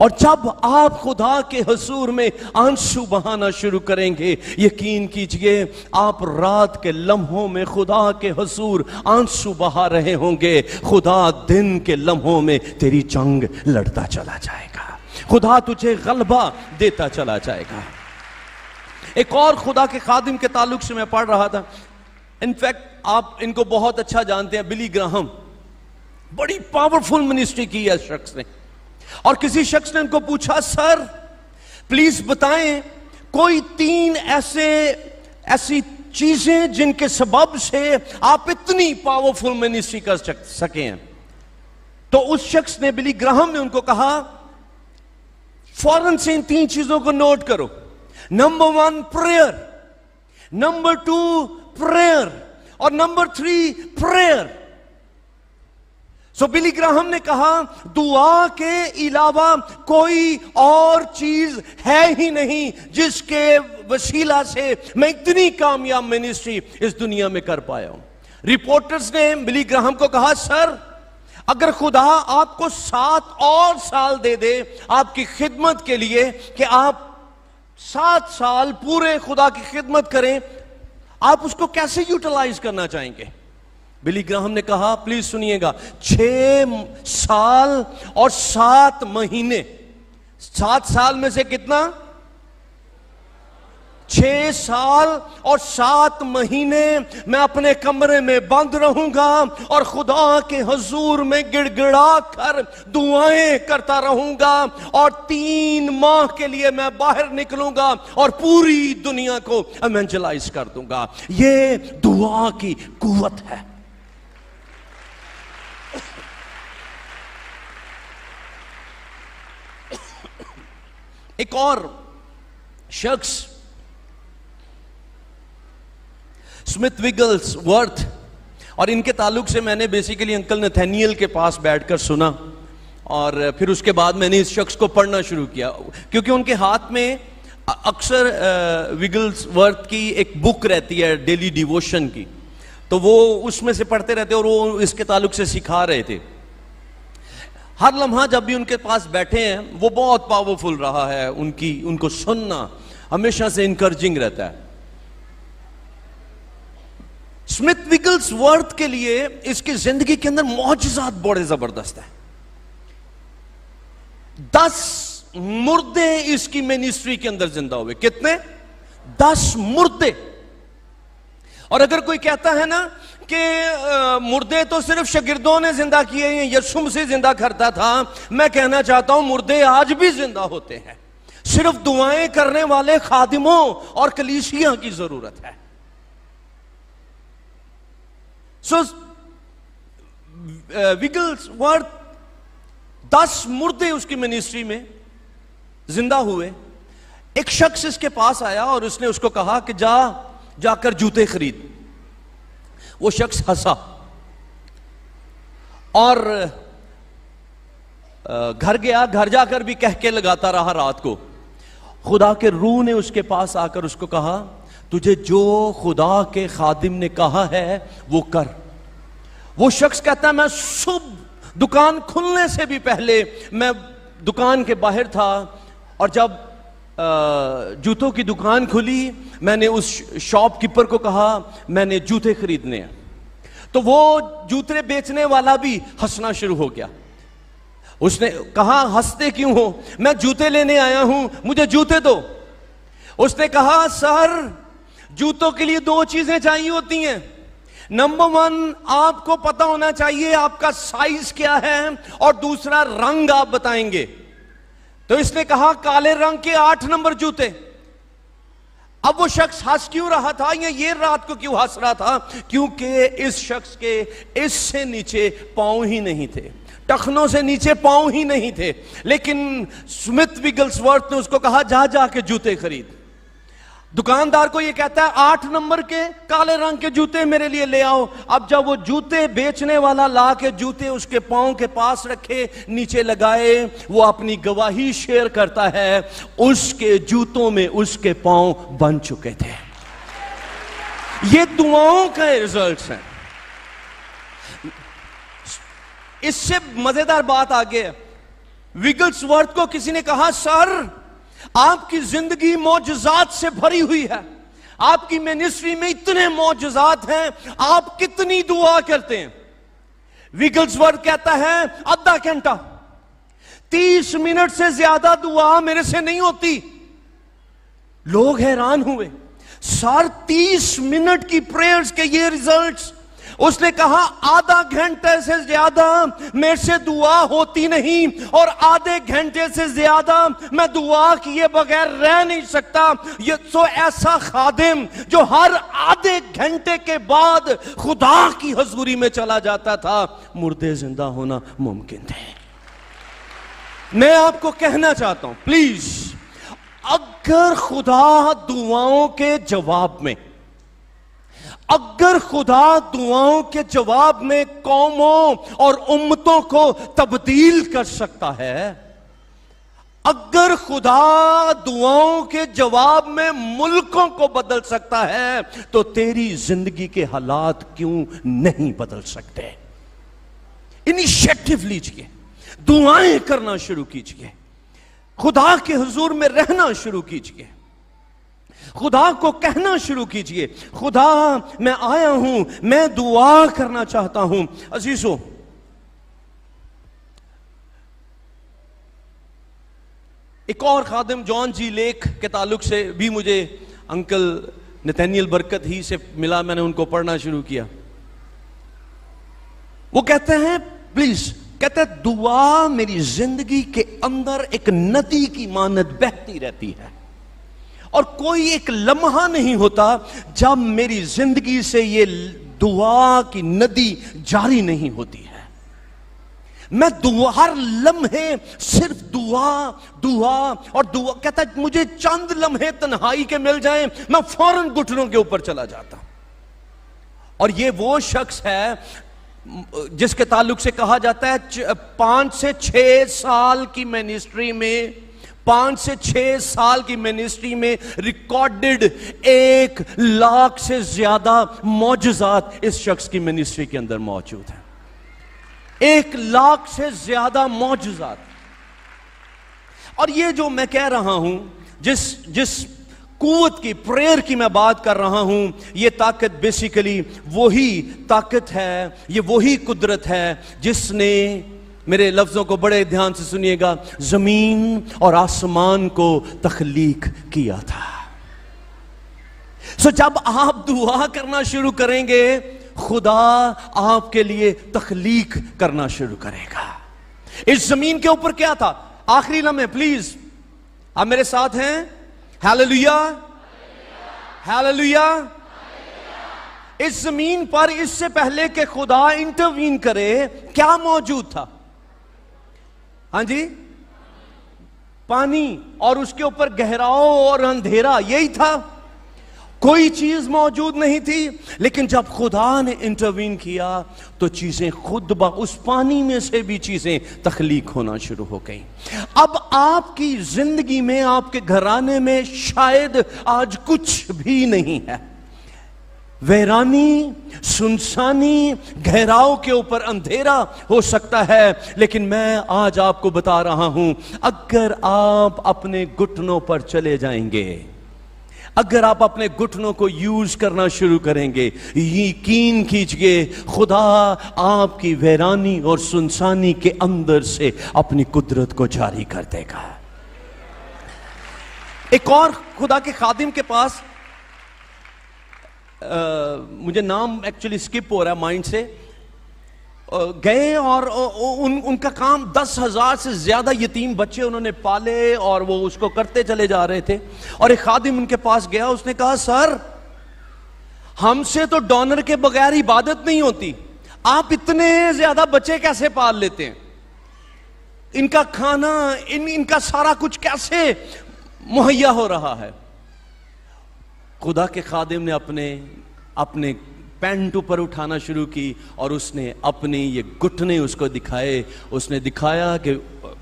और जब आप खुदा के हुजूर में आंसू बहाना शुरू करेंगे, यकीन कीजिए आप रात के लम्हों में खुदा के हुजूर आंसू बहा रहे होंगे, खुदा दिन के लम्हों में तेरी जंग लड़ता चला जाएगा, खुदा तुझे गलबा देता चला जाएगा। एक और खुदा के खादिम के ताल्लुक से मैं पढ़ रहा था, इनफैक्ट आप इनको बहुत अच्छा जानते हैं, बिली ग्राहम। बड़ी पावरफुल मिनिस्ट्री की है इस शख्स ने। और किसी शख्स ने उनको पूछा, सर प्लीज बताएं कोई 3 ऐसी चीजें जिनके सबब से आप इतनी पावरफुल मिनिस्ट्री कर सके हैं। तो उस शख्स ने, बिली ग्राहम ने उनको कहा, फौरन से इन 3 चीजों को नोट करो। नंबर 1 प्रेयर, नंबर 2 प्रेयर और नंबर 3 प्रेयर। सो बिली ग्राहम ने कहा, दुआ के अलावा कोई और चीज है ही नहीं जिसके वसीला से मैं इतनी कामयाब मिनिस्ट्री इस दुनिया में कर पाया हूं। रिपोर्टर्स ने बिली ग्राहम को कहा, सर अगर खुदा आपको 7 और साल दे दे आपकी खिदमत के लिए, कि आप 7 साल पूरे खुदा की खिदमत करें, आप उसको कैसे यूटिलाइज करना चाहेंगे? बिली ग्राहम ने कहा, प्लीज सुनिएगा, 6 साल और 7 महीने। 7 साल में से कितना? 6 साल और 7 महीने मैं अपने कमरे में बंद रहूंगा और खुदा के हुजूर में गिड़गिड़ा कर दुआएं करता रहूंगा, और 3 माह के लिए मैं बाहर निकलूंगा और पूरी दुनिया को इवेंजलाइज कर दूंगा। ये दुआ की कुव्वत है। एक और शख्स स्मिथ विगल्स वर्थ, और इनके ताल्लुक से मैंने बेसिकली अंकल नथानियल के पास बैठकर सुना और फिर उसके बाद मैंने इस शख्स को पढ़ना शुरू किया, क्योंकि उनके हाथ में अक्सर विगल्स वर्थ की एक बुक रहती है डेली डिवोशन की, तो वो उसमें से पढ़ते रहते और वो इसके ताल्लुक से सिखा रहे थे। हर लम्हा जब भी उनके पास बैठे हैं, वो बहुत पावरफुल रहा है, उनको सुनना हमेशा से इनकरेजिंग रहता है। स्मिथ विगल्स वर्थ के लिए इसकी जिंदगी के अंदर मौजज़ात बड़े जबरदस्त है। 10 मुर्दे इसकी मिनिस्ट्री के अंदर जिंदा हुए। कितने? 10 मुर्दे। और अगर कोई कहता है ना कि मुर्दे तो सिर्फ शागिर्दों ने जिंदा किए हैं, यीशु मसीह जिंदा करता था, मैं कहना चाहता हूं मुर्दे आज भी जिंदा होते हैं, सिर्फ दुआएं करने वाले खादिमों और कलीसिया की जरूरत है। सो विगल्सवर्थ 10 मुर्दे उसकी मिनिस्ट्री में जिंदा हुए। एक शख्स इसके पास आया और उसने उसको कहा कि जाकर जूते खरीद। वो शख्स हंसा और घर गया। घर जाकर भी कह के लगाता रहा रात को। खुदा के रूह ने उसके पास आकर उसको कहा, तुझे जो खुदा के खादिम ने कहा है वो कर। वो शख्स कहता है, मैं सुबह दुकान खुलने से भी पहले मैं दुकान के बाहर था और जब जूतों की दुकान खुली, मैंने उस शॉपकीपर को कहा मैंने जूते खरीदने हैं। तो वो जूते बेचने वाला भी हंसना शुरू हो गया। उसने कहा, हंसते क्यों हो? मैं जूते लेने आया हूं, मुझे जूते दो। उसने कहा, सर जूतों के लिए 2 चीजें चाहिए होती हैं। नंबर 1, आपको पता होना चाहिए आपका साइज क्या है, और दूसरा रंग आप बताएंगे। तो इसने कहा, काले रंग के 8 नंबर जूते। अब वो शख्स हंस क्यों रहा था, ये रात को क्यों हंस रहा था? क्योंकि इस शख्स के इससे नीचे पांव ही नहीं थे, टखनों से नीचे पांव ही नहीं थे। लेकिन स्मिथ विगल्सवर्थ ने उसको कहा, जाके जूते खरीद। दुकानदार को ये कहता है, 8 नंबर के काले रंग के जूते मेरे लिए ले आओ। अब जब वो जूते बेचने वाला ला के जूते उसके पांव के पास रखे, नीचे लगाए, वो अपनी गवाही शेयर करता है, उसके जूतों में उसके पांव बन चुके थे। ये दुआओं का रिजल्ट है। इससे मजेदार बात आगे, विगल्सवर्थ को किसी ने कहा, सर आपकी जिंदगी मौजज़ात से भरी हुई है, आपकी मिनिस्ट्री में इतने मौजज़ात हैं, आप कितनी दुआ करते हैं? विगल्सवर्थ कहता है, आधा घंटा, 30 मिनट से ज्यादा दुआ मेरे से नहीं होती। लोग हैरान हुए, सर 30 मिनट की प्रेयर्स के ये रिजल्ट्स। उसने कहा, आधा घंटे से ज्यादा मेरे से दुआ होती नहीं, और आधे घंटे से ज्यादा मैं दुआ किए बगैर रह नहीं सकता। ये तो ऐसा खादिम जो हर आधे घंटे के बाद खुदा की हजूरी में चला जाता था, मुर्दे जिंदा होना मुमकिन थे। मैं आपको कहना चाहता हूं, प्लीज, अगर खुदा दुआओं के जवाब में, अगर खुदा दुआओं के जवाब में कौमों और उम्मतों को तब्दील कर सकता है, अगर खुदा दुआओं के जवाब में मुल्कों को बदल सकता है, तो तेरी जिंदगी के हालात क्यों नहीं बदल सकते? इनिशिएटिव लीजिए, दुआएं करना शुरू कीजिए, खुदा के हुजूर में रहना शुरू कीजिए, खुदा को कहना शुरू कीजिए, खुदा मैं आया हूं, मैं दुआ करना चाहता हूं। अजीजों, एक और खादिम जॉन जी लेक के ताल्लुक से भी मुझे अंकल नथानियल बरकत ही से मिला। मैंने उनको पढ़ना शुरू किया। वो कहते हैं, प्लीज, कहते हैं, दुआ मेरी जिंदगी के अंदर एक नदी की मानद बहती रहती है, और कोई एक लम्हा नहीं होता जब मेरी जिंदगी से ये दुआ की नदी जारी नहीं होती है। मैं दुआ, हर लम्हे सिर्फ दुआ दुआ और दुआ। कहता है, मुझे चंद लम्हे तन्हाई के मिल जाएं, मैं फौरन घुटनों के ऊपर चला जाता। और ये वो शख्स है जिसके ताल्लुक से कहा जाता है 5 से 6 साल की मिनिस्ट्री में, 5 से 6 साल की मिनिस्ट्री में रिकॉर्डेड 1 लाख से ज्यादा मौजज़ात इस शख्स की मिनिस्ट्री के अंदर मौजूद हैं। 1 लाख से ज्यादा मौजज़ात। और ये जो मैं कह रहा हूं, जिस कुव्वत की, प्रेयर की मैं बात कर रहा हूं, ये ताकत बेसिकली वही ताकत है, ये वही कुदरत है जिसने, मेरे लफ्जों को बड़े ध्यान से सुनिएगा, जमीन और आसमान को तख्लीक किया था। सो जब आप दुआ करना शुरू करेंगे, खुदा आपके लिए तख्लीक करना शुरू करेगा। इस जमीन के ऊपर क्या था? आखिरी लम्हे, प्लीज आप मेरे साथ हैं? Hallelujah, hallelujah. इस जमीन पर इससे पहले कि खुदा इंटरवीन करे, क्या मौजूद था? हाँ जी, पानी, और उसके ऊपर गहराव और अंधेरा, यही था। कोई चीज मौजूद नहीं थी। लेकिन जब खुदा ने इंटरवीन किया तो चीजें खुद उस पानी में से भी चीजें तख्लीक होना शुरू हो गई। अब आपकी जिंदगी में, आपके घराने में शायद आज कुछ भी नहीं है, वैरानी, सुनसानी, गहराव के ऊपर अंधेरा हो सकता है। लेकिन मैं आज आपको बता रहा हूं, अगर आप अपने घुटनों पर चले जाएंगे, अगर आप अपने घुटनों को यूज करना शुरू करेंगे, यकीन कीजिए खुदा आपकी वैरानी और सुनसानी के अंदर से अपनी कुदरत को जारी कर देगा। एक और खुदा के खादिम के पास, मुझे नाम एक्चुअली स्किप हो रहा है माइंड से, गए और उनका काम 10,000 से ज्यादा यतीम बच्चे उन्होंने पाले और वो उसको करते चले जा रहे थे। और एक खादिम उनके पास गया, उसने कहा, सर हमसे तो डोनर के बगैर इबादत नहीं होती, आप इतने ज्यादा बच्चे कैसे पाल लेते हैं? इनका खाना, इनका सारा कुछ कैसे मुहैया हो रहा है? खुदा के खादिम ने अपने पैंट ऊपर उठाना शुरू की और उसने अपने ये घुटने उसको दिखाए। उसने दिखाया कि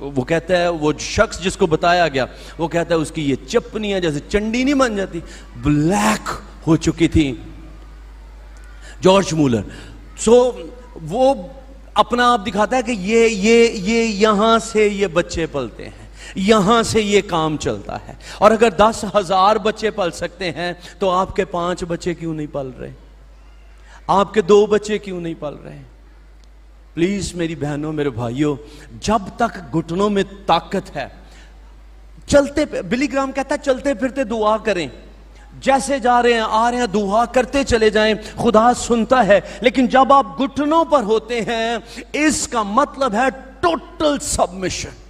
वो कहता है, वो शख्स जिसको बताया गया, वो कहता है उसकी ये चपनियां जैसे चंडी नहीं बन जाती, ब्लैक हो चुकी थी। जॉर्ज मूलर, वो अपना आप दिखाता है कि ये यहां से ये बच्चे पलते हैं, यहां से ये काम चलता है। और अगर 10,000 बच्चे पल सकते हैं तो आपके 5 बच्चे क्यों नहीं पल रहे? आपके 2 बच्चे क्यों नहीं पल रहे? प्लीज मेरी बहनों, मेरे भाइयों, जब तक घुटनों में ताकत है, बिली ग्राम कहता है चलते फिरते दुआ करें, जैसे जा रहे हैं आ रहे हैं दुआ करते चले जाएं, खुदा सुनता है। लेकिन जब आप घुटनों पर होते हैं, इसका मतलब है टोटल सबमिशन।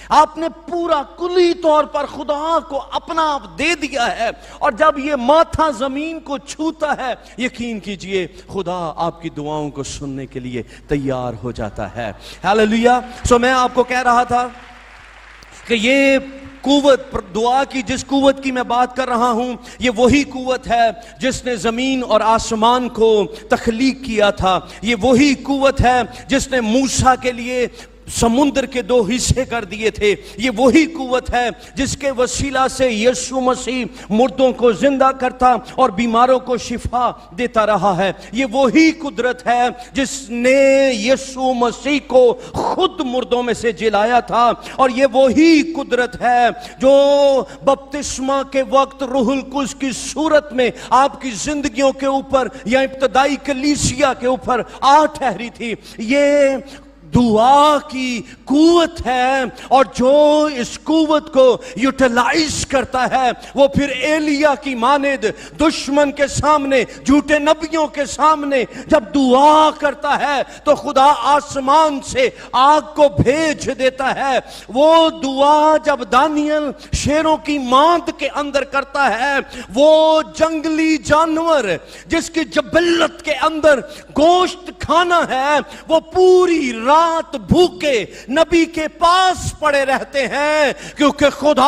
आपने पूरा कुली तौर पर खुदा को अपना आप दे दिया है, और जब ये माथा जमीन को छूता है, यकीन कीजिए खुदा आपकी दुआओं को सुनने के लिए तैयार हो जाता है। हालेलुया। सो मैं आपको कह रहा था कि ये कुव्वत, दुआ की जिस कुव्वत की मैं बात कर रहा हूं, ये वही कुव्वत है जिसने जमीन और आसमान को तख्लीक किया था। ये वही कुव्वत है जिसने मूसा के लिए समुद्र के 2 हिस्से कर दिए थे। ये वही कुव्वत है जिसके वसीला से यीशु मसीह मुर्दों को जिंदा करता और बीमारों को शिफा देता रहा है। ये वही कुदरत है जिसने यीशु मसीह को खुद मुर्दों में से जिलाया था, और ये वही कुदरत है जो बपतिस्मा के वक्त रूहुल कुद्स की सूरत में आपकी जिंदगियों के ऊपर या इब्तदाई कलीसिया के ऊपर आ ठहरी थी। ये दुआ की कुव्वत है, और जो इस कुव्वत को यूटिलाइज करता है, वो फिर एलिया की मानिद दुश्मन के सामने, झूठे नबियों के सामने जब दुआ करता है तो खुदा आसमान से आग को भेज देता है। वो दुआ जब दानियल शेरों की मांद के अंदर करता है, वो जंगली जानवर जिसकी जबल्लत के अंदर गोश्त खाना है, वो पूरी रात भूखे नबी के पास पड़े रहते हैं, क्योंकि खुदा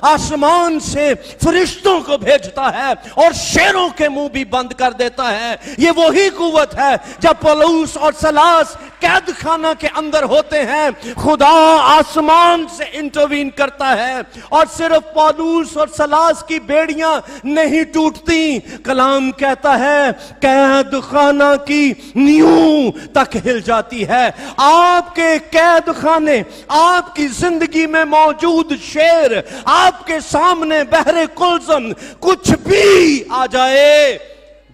आसमान से फरिश्तों को भेजता है और शेरों के मुंह भी बंद कर देता है। ये वही कुव्वत है जब पौलुस और सलास कैद खाना के अंदर होते हैं, खुदा आसमान से इंटरवीन करता है, और सिर्फ पौलुस और सलास की बेड़ियां नहीं टूटती, कलाम कहता है कैद खाना की नींव तक हिल जाती है। आपके कैद खाने, आपकी जिंदगी में मौजूद शेर, आपके सामने बहरे कुलजम कुछ भी आ जाए,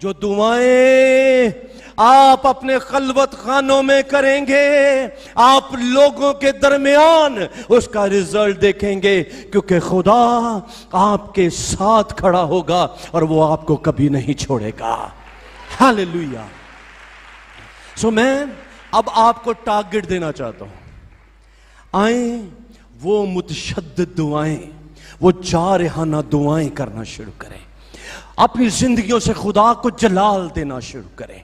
जो दुआएं आप अपने खलवत खानों में करेंगे, आप लोगों के दरमियान उसका रिजल्ट देखेंगे, क्योंकि खुदा आपके साथ खड़ा होगा और वो आपको कभी नहीं छोड़ेगा। हालेलुया। सो मैं अब आपको टारगेट देना चाहता हूं। आए वो मुतशद्दिद दुआएं, वो जारहाना दुआएं करना शुरू करें। अपनी जिंदगियों से खुदा को जलाल देना शुरू करें।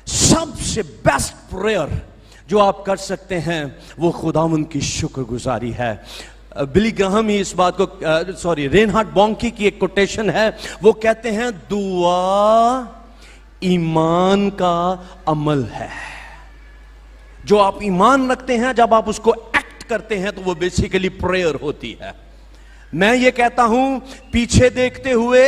सबसे बेस्ट प्रेयर जो आप कर सकते हैं वो खुदावंद की शुक्रगुजारी है। बिली ग्राहम ही इस बात को रेनहार्ड बॉन्की की एक कोटेशन है, वो कहते हैं दुआ ईमान का अमल है। जो आप ईमान रखते हैं, जब आप उसको एक्ट करते हैं तो वो बेसिकली प्रेयर होती है। मैं ये कहता हूं पीछे देखते हुए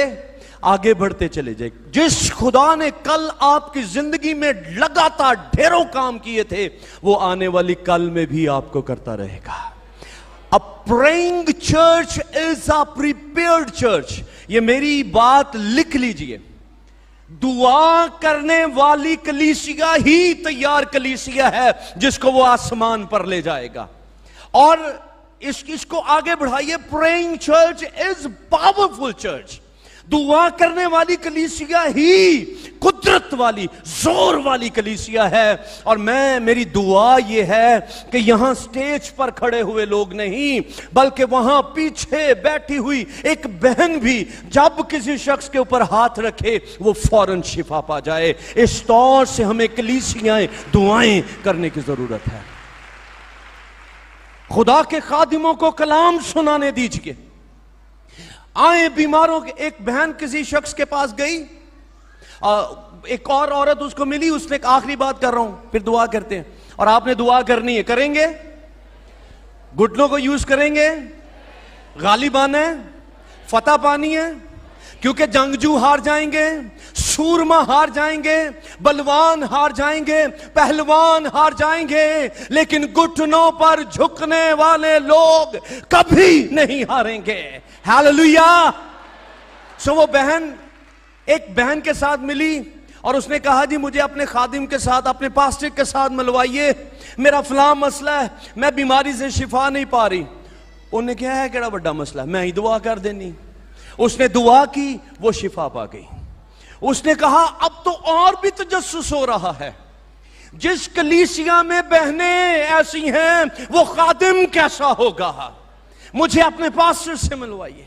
आगे बढ़ते चले जाए। जिस खुदा ने कल आपकी जिंदगी में लगातार ढेरों काम किए थे, वो आने वाली कल में भी आपको करता रहेगा। A praying church is a prepared church. ये मेरी बात लिख लीजिए। दुआ करने वाली कलीसिया ही तैयार कलीसिया है जिसको वो आसमान पर ले जाएगा। और इसको आगे बढ़ाइए। Praying church is powerful church. दुआ करने वाली कलीसिया ही कुदरत वाली, जोर वाली कलीसिया है। और मेरी दुआ ये है कि यहां स्टेज पर खड़े हुए लोग नहीं, बल्कि वहां पीछे बैठी हुई एक बहन भी जब किसी शख्स के ऊपर हाथ रखे वो फौरन शिफा पा जाए। इस तौर से हमें कलीसियाएं दुआएं करने की जरूरत है। खुदा के खादिमों को कलाम सुनाने दीजिए। आए बीमारों के, एक बहन किसी शख्स के पास गई, एक और औरत उसको मिली, उसने एक आखिरी बात कर रहा हूं फिर दुआ करते हैं। और आपने दुआ करनी है, करेंगे? घुटनों को यूज करेंगे? गालिब आना है, फतह पानी है, क्योंकि जंगजू हार जाएंगे, सूरमा हार जाएंगे, बलवान हार जाएंगे, पहलवान हार जाएंगे, लेकिन घुटनों पर झुकने वाले लोग कभी नहीं हारेंगे। हालेलुया। सो वो बहन एक बहन के साथ मिली और उसने कहा जी मुझे अपने खादिम के साथ, अपने पास्टर के साथ मिलवाइए, मेरा फलां मसला है, मैं बीमारी से शिफा नहीं पा रही। उन्हें क्या है, केड़ा बड़ा मसला, मैं ही दुआ कर देनी। उसने दुआ की, वो शिफा पा गई। उसने कहा अब तो और भी तजस्सुस हो रहा है, जिस कलीसिया में बहनें ऐसी हैं वो खादिम कैसा होगा, मुझे अपने पास्टर से मिलवाइए।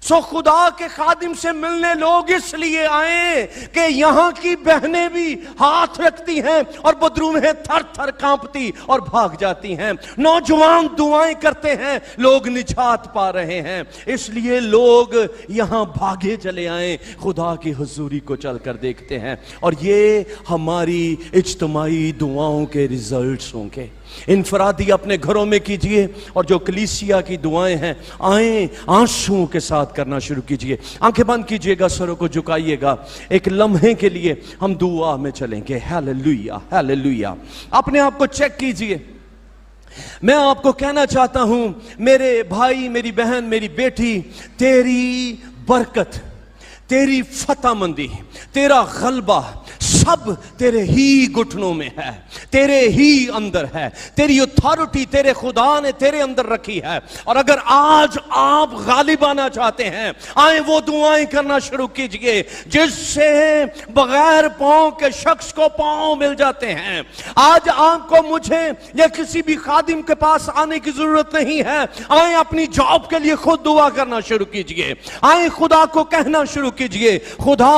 सो खुदा के खादिम से मिलने लोग इसलिए आए कि यहां की बहनें भी हाथ रखती हैं और बदरूमें थर थर कांपती और भाग जाती हैं। नौजवान दुआएं करते हैं, लोग निजात पा रहे हैं, इसलिए लोग यहां भागे चले आए, खुदा की हुजूरी को चलकर देखते हैं। और ये हमारी इज्तिमाई दुआओं के रिजल्ट्स होंगे। इनफरादी अपने घरों में कीजिए, और जो कलीसिया की दुआएं हैं आए आंसुओं के साथ करना शुरू कीजिए। आंखें बंद कीजिएगा, सरों को झुकाइएगा, एक लम्हे के लिए हम दुआ में चलेंगे। Hallelujah, hallelujah. अपने आप को चेक कीजिए। मैं आपको कहना चाहता हूं मेरे भाई, मेरी बहन, मेरी बेटी, तेरी बरकत, तेरी फतहमंदी, तेरा गलबा सब तेरे ही घुटनों में है, तेरे ही अंदर है। तेरी अथॉरिटी तेरे खुदा ने तेरे अंदर रखी है। और अगर आज आप गालिब आना चाहते हैं, आए वो दुआएं करना शुरू कीजिए जिससे बगैर पांव के शख्स को पांव मिल जाते हैं। आज आपको, मुझे या किसी भी खादिम के पास आने की जरूरत नहीं है। आए अपनी जॉब के लिए खुद दुआ करना शुरू कीजिए। आए खुदा को कहना शुरू कीजिए, खुदा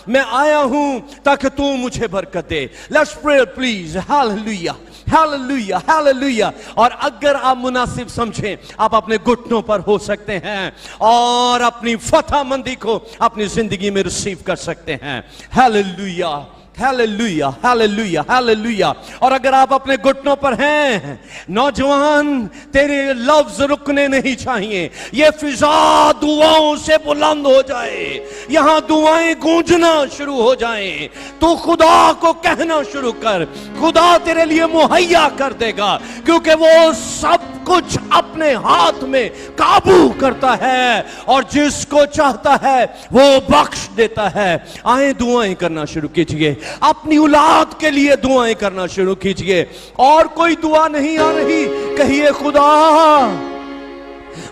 मैं आया हूं ताकि तू मुझे बरकत दे। Let's pray please. Hallelujah, hallelujah, hallelujah. और अगर आप मुनासिब समझें, आप अपने घुटनों पर हो सकते हैं और अपनी फतहमंदी को अपनी जिंदगी में रिसीव कर सकते हैं। Hallelujah, hallelujah, hallelujah, hallelujah. और अगर आप अपने घुटनों पर हैं, नौजवान, तेरे लफ्ज रुकने नहीं चाहिए। ये फिजा दुआओं से बुलंद हो जाए, यहां दुआएं गूंजना शुरू हो जाएं। तो खुदा को कहना शुरू कर, खुदा तेरे लिए मुहैया कर देगा, क्योंकि वो सब कुछ अपने हाथ में काबू करता है और जिसको चाहता है वो बख्श देता है। आए दुआएं करना शुरू कीजिए, अपनी औलाद के लिए दुआएं करना शुरू कीजिए। और कोई दुआ नहीं आ रही, कहिए खुदा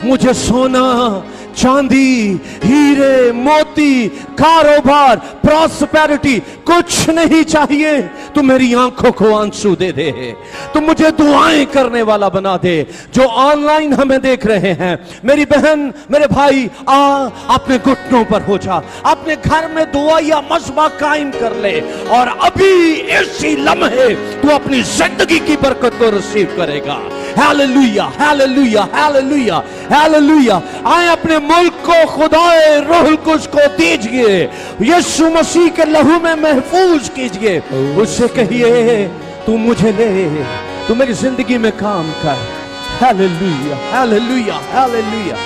मुझे सोना चांदी, हीरे मोती, कारोबार, प्रॉस्पेरिटी कुछ नहीं चाहिए। तू मेरी आंखों को आंसू दे दे, तू मुझे दुआएं करने वाला बना दे। जो ऑनलाइन हमें देख रहे हैं, मेरी बहन मेरे भाई, अपने घुटनों पर हो जा, अपने घर में दुआ या मसबा कायम कर ले और अभी इसी लम्हे तू अपनी जिंदगी की बरकत को रिसीव करेगा। Hallelujah, hallelujah, hallelujah, hallelujah. आए अपने मुल्क को खुदाए रूहुल कुद्स को दीजिए, यीशु मसीह के लहू में महफूज कीजिए। उससे कहिए तू मुझे ले, तू मेरी जिंदगी में काम कर। Hallelujah, hallelujah, hallelujah.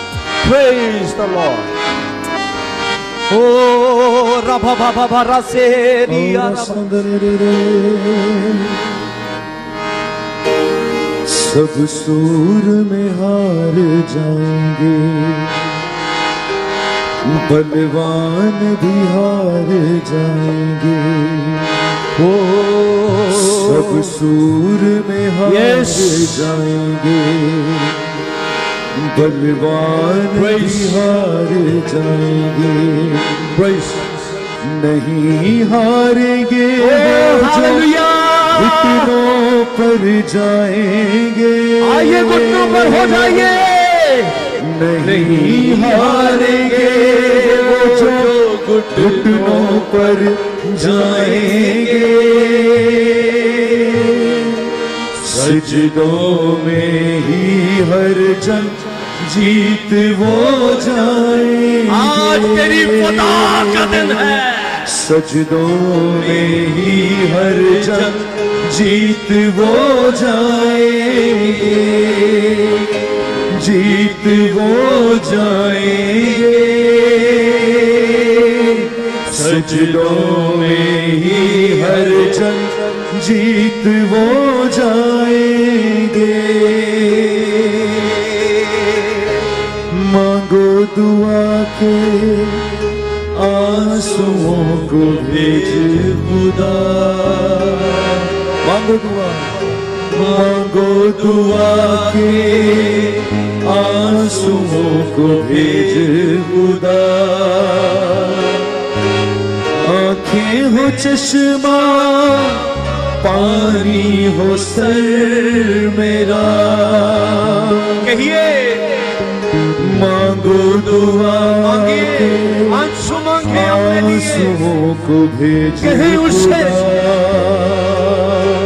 Praise the Lord. ओ रबा बाबा बारा से रिया सब सूर में हार जाएंगे, बलवान भी हार जाएंगे। ओ सब सूर में हार जाएंगे, बलवान भी हार जाएंगे। नहीं हारेंगे घुटनों पर जाएंगे। आइए घुटनों पर हो जाइए। नहीं हारेंगे वो जो घुटनों पर जाएंगे। सजदों में ही हर जंग जीत वो जाएंगे। आज तेरी फतह का दिन है। सजदों में ही हर जंग जीत वो जाएंगे, जीत वो जाएंगे। सजदों में ही हर जंग जीत वो जाएंगे। मांगो दुआ के आंसुओं को भेज खुदा। मांगो दुआ, मांगो दुआ के आंसुओं को भेज खुदा। आंखें हो चश्मा, पानी हो सर मेरा। कहिए मांगो दुआ, आंसू मांगे अपने लिए, आंसुओं को भेज कहीं उससे।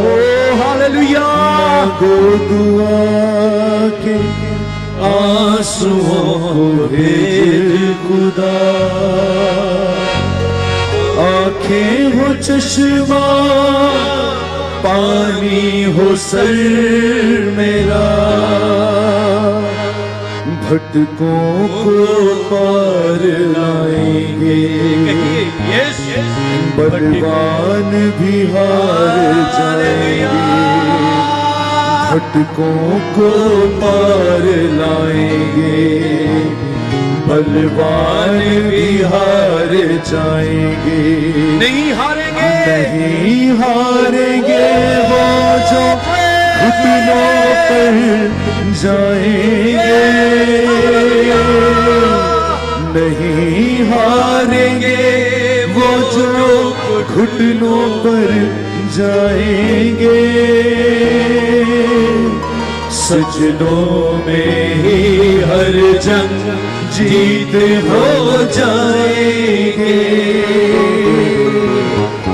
ओ हालेलुया। मांगो दुआ के आंसुओं को भेज खुदा। आंखें हो चश्मा, पानी हो सर मेरा। भटकों को पार लाएंगे, बलवान भी हार जाएंगे। भटकों को पार लाएंगे, बलवान भी हार जाएंगे। नहीं हारेंगे, नहीं हारेंगे वो जो घुटनों पर जाएंगे। नहीं हारेंगे वो जो घुटनों पर जाएंगे। सजदों में ही हर जंग जीत हो जाएंगे।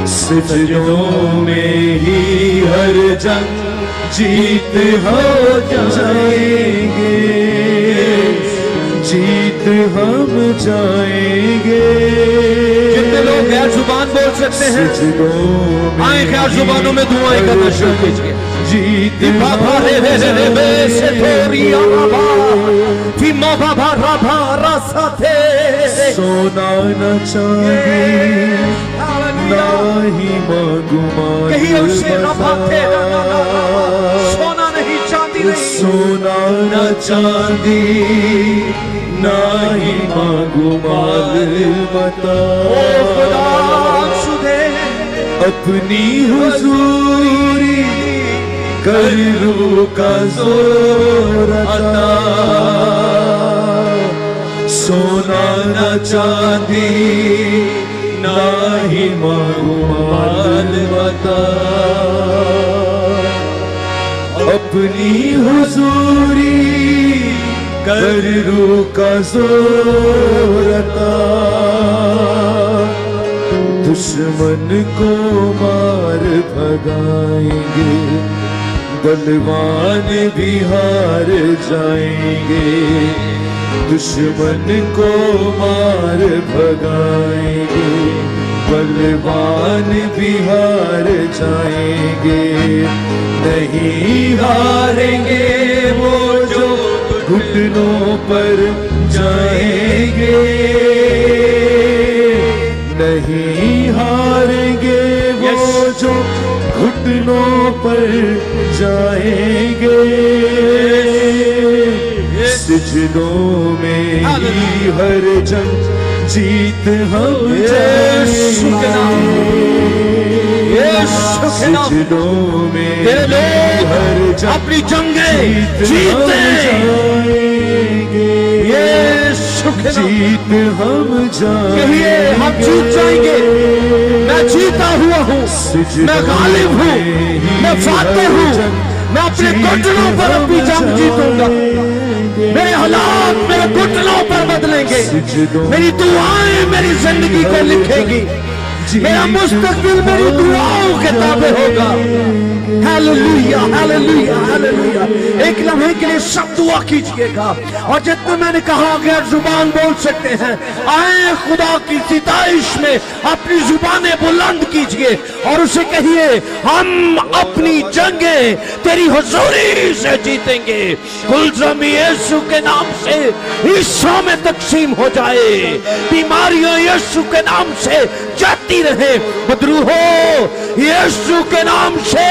सजदों में ही हर जंग जीत हो जाएंगे। जीत हम जाएंगे। कितने लोग गैर जुबान बोल सकते हैं? आए गैर जुबानों में दुआएं करना शुरू कीजिए। जीत बाबा रे रे रे रे बे से थोड़ी आबा थी माँ बाबा राभा रासा थे। सोना न चांदी ना ही मांगू कहीं उससे ना भागते, सोना नहीं चांदी नहीं, सोना चांदी ना ही मांगू माल मता, अपनी हुजूरी कर रूह का जोर अता। सोना न चांदी ना ही मांगू माल मता, अपनी हुजूरी कर रूह का जोर अता। दुश्मन को मार भगाएंगे, बलवान भी हार जाएंगे। दुश्मन को मार भगाएंगे, बलवान भी हार जाएंगे। नहीं हारेंगे वो जो घुटनों पर जाएंगे, नहीं हारेंगे वो जो घुटनों पर जाएंगे। सिजदों में ही हर जंग जीत हम जाएंगे। सिजदों में ही हर जंग अपनी जंगें जीते जीत हम जाएंगे। हम जीत जाएंगे। मैं जीता हुआ हूँ, मैं गालिब हूँ, मैं फातेह हूँ। मैं अपने घुटनों पर अपनी जंग जीतूंगा। मेरे हालात मेरे घुटनों पर बदलेंगे। मेरी दुआएं मेरी जिंदगी को लिखेगी। मेरा मुस्तकबिल मेरी दुआओं के ताबे होगा। Hallelujah, hallelujah, hallelujah. एक लम्हे के लिए सब दुआ कीजिएगा, और जितना मैंने कहा गैर जुबान बोल सकते हैं, आए खुदा की सिताइश में अपनी जुबानें बुलंद कीजिए और उसे कहिए, हम अपनी जंगें तेरी हुजूरी से जीतेंगे। गुलज़म यीशु के नाम से हिस्सों में तकसीम हो जाए, बीमारियां यीशु के नाम से जाती रहे। बदरूहो यीशु के नाम से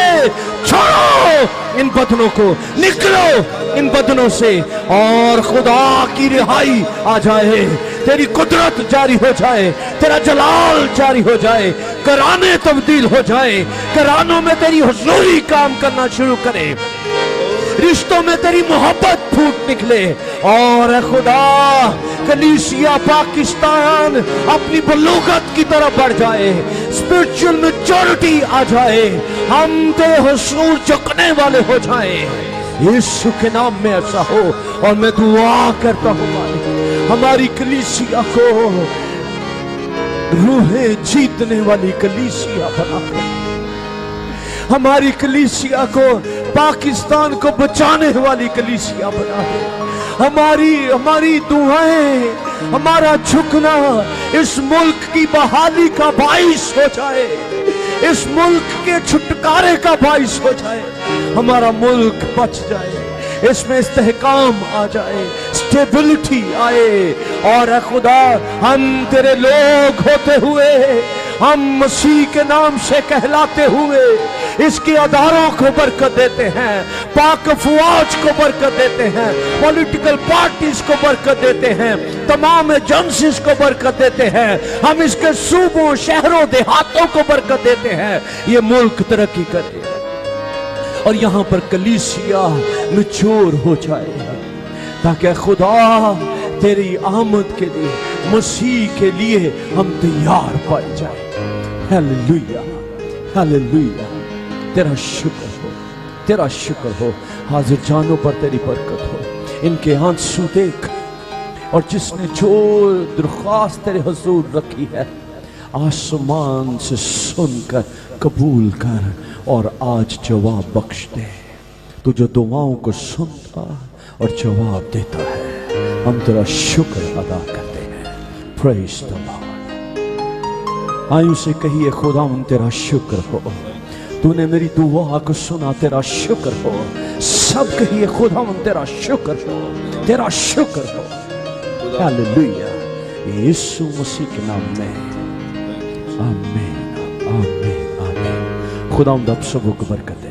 छोड़ो इन बदनों को, निकलो इन बदनों से, और खुदा की रिहाई आ जाए। तेरी कुदरत जारी हो जाए, तेरा जलाल जारी हो जाए, कराने तब्दील हो जाए, करानों में तेरी हुजूरी काम करना शुरू करे, रिश्तों में तेरी मोहब्बत फूट निकले। और खुदा कलीसिया पाकिस्तान अपनी बलूगत की तरफ बढ़ जाए, स्पिरिचुअल मैच्योरिटी आ जाए, हम तेरे हुजूर झुकने वाले हो जाए। यीशु के नाम में ऐसा हो। और मैं दुआ करता हूँ हमारी कलीसिया को रूहें जीतने वाली कलीसिया बना दे। हमारी कलीसिया को पाकिस्तान को बचाने वाली कलीसिया बना दे। हमारी दुआएं, हमारा झुकना इस मुल्क की बहाली का बाइस हो जाए, इस मुल्क के छुटकारे का बाइस हो जाए। हमारा मुल्क बच जाए, इसमें इस्तेहकाम आ जाए, स्टेबिलिटी आए। और खुदा हम तेरे लोग होते हुए, हम मसीह के नाम से कहलाते हुए इसके अदारों को बरकत देते हैं, पाक अफवाज को बरकत देते हैं, पॉलिटिकल पार्टीज को बरकत देते हैं, तमाम एजेंसीज को बरकत देते हैं। हम इसके सूबों, शहरों, देहातों को बरकत देते हैं। ये मुल्क तरक्की करे और यहाँ पर कलीसिया मैच्योर हो जाए, ताकि खुदा तेरी आमद के लिए, मसीह के लिए हम तैयार पाए जाए। Hallelujah, hallelujah. तेरा शुक्र हो, तेरा शुक्र हो। हाजिर जानों पर तेरी बरकत हो। इनके आंसू देख, और जिसने जो दरख्वास्त तेरे हुजूर रखी है, आसमान से सुनकर कबूल कर और आज जवाब बख्श दे। तू जो दुआओं को सुनता और जवाब देता है, हम तेरा शुक्र अदा करते हैं। Praise the Lord. आयु से कहिए, खुदावंद तेरा शुक्र हो, तूने मेरी दुआ को सुना, तेरा शुक्र हो। सब कहिए, खुदावंद तेरा शुक्र हो, तेरा शुक्र हो। हालेलुया, यीशु मसीह के नाम में आमीन, आमीन, आमीन। खुदावंद आप सबको बरकत दे।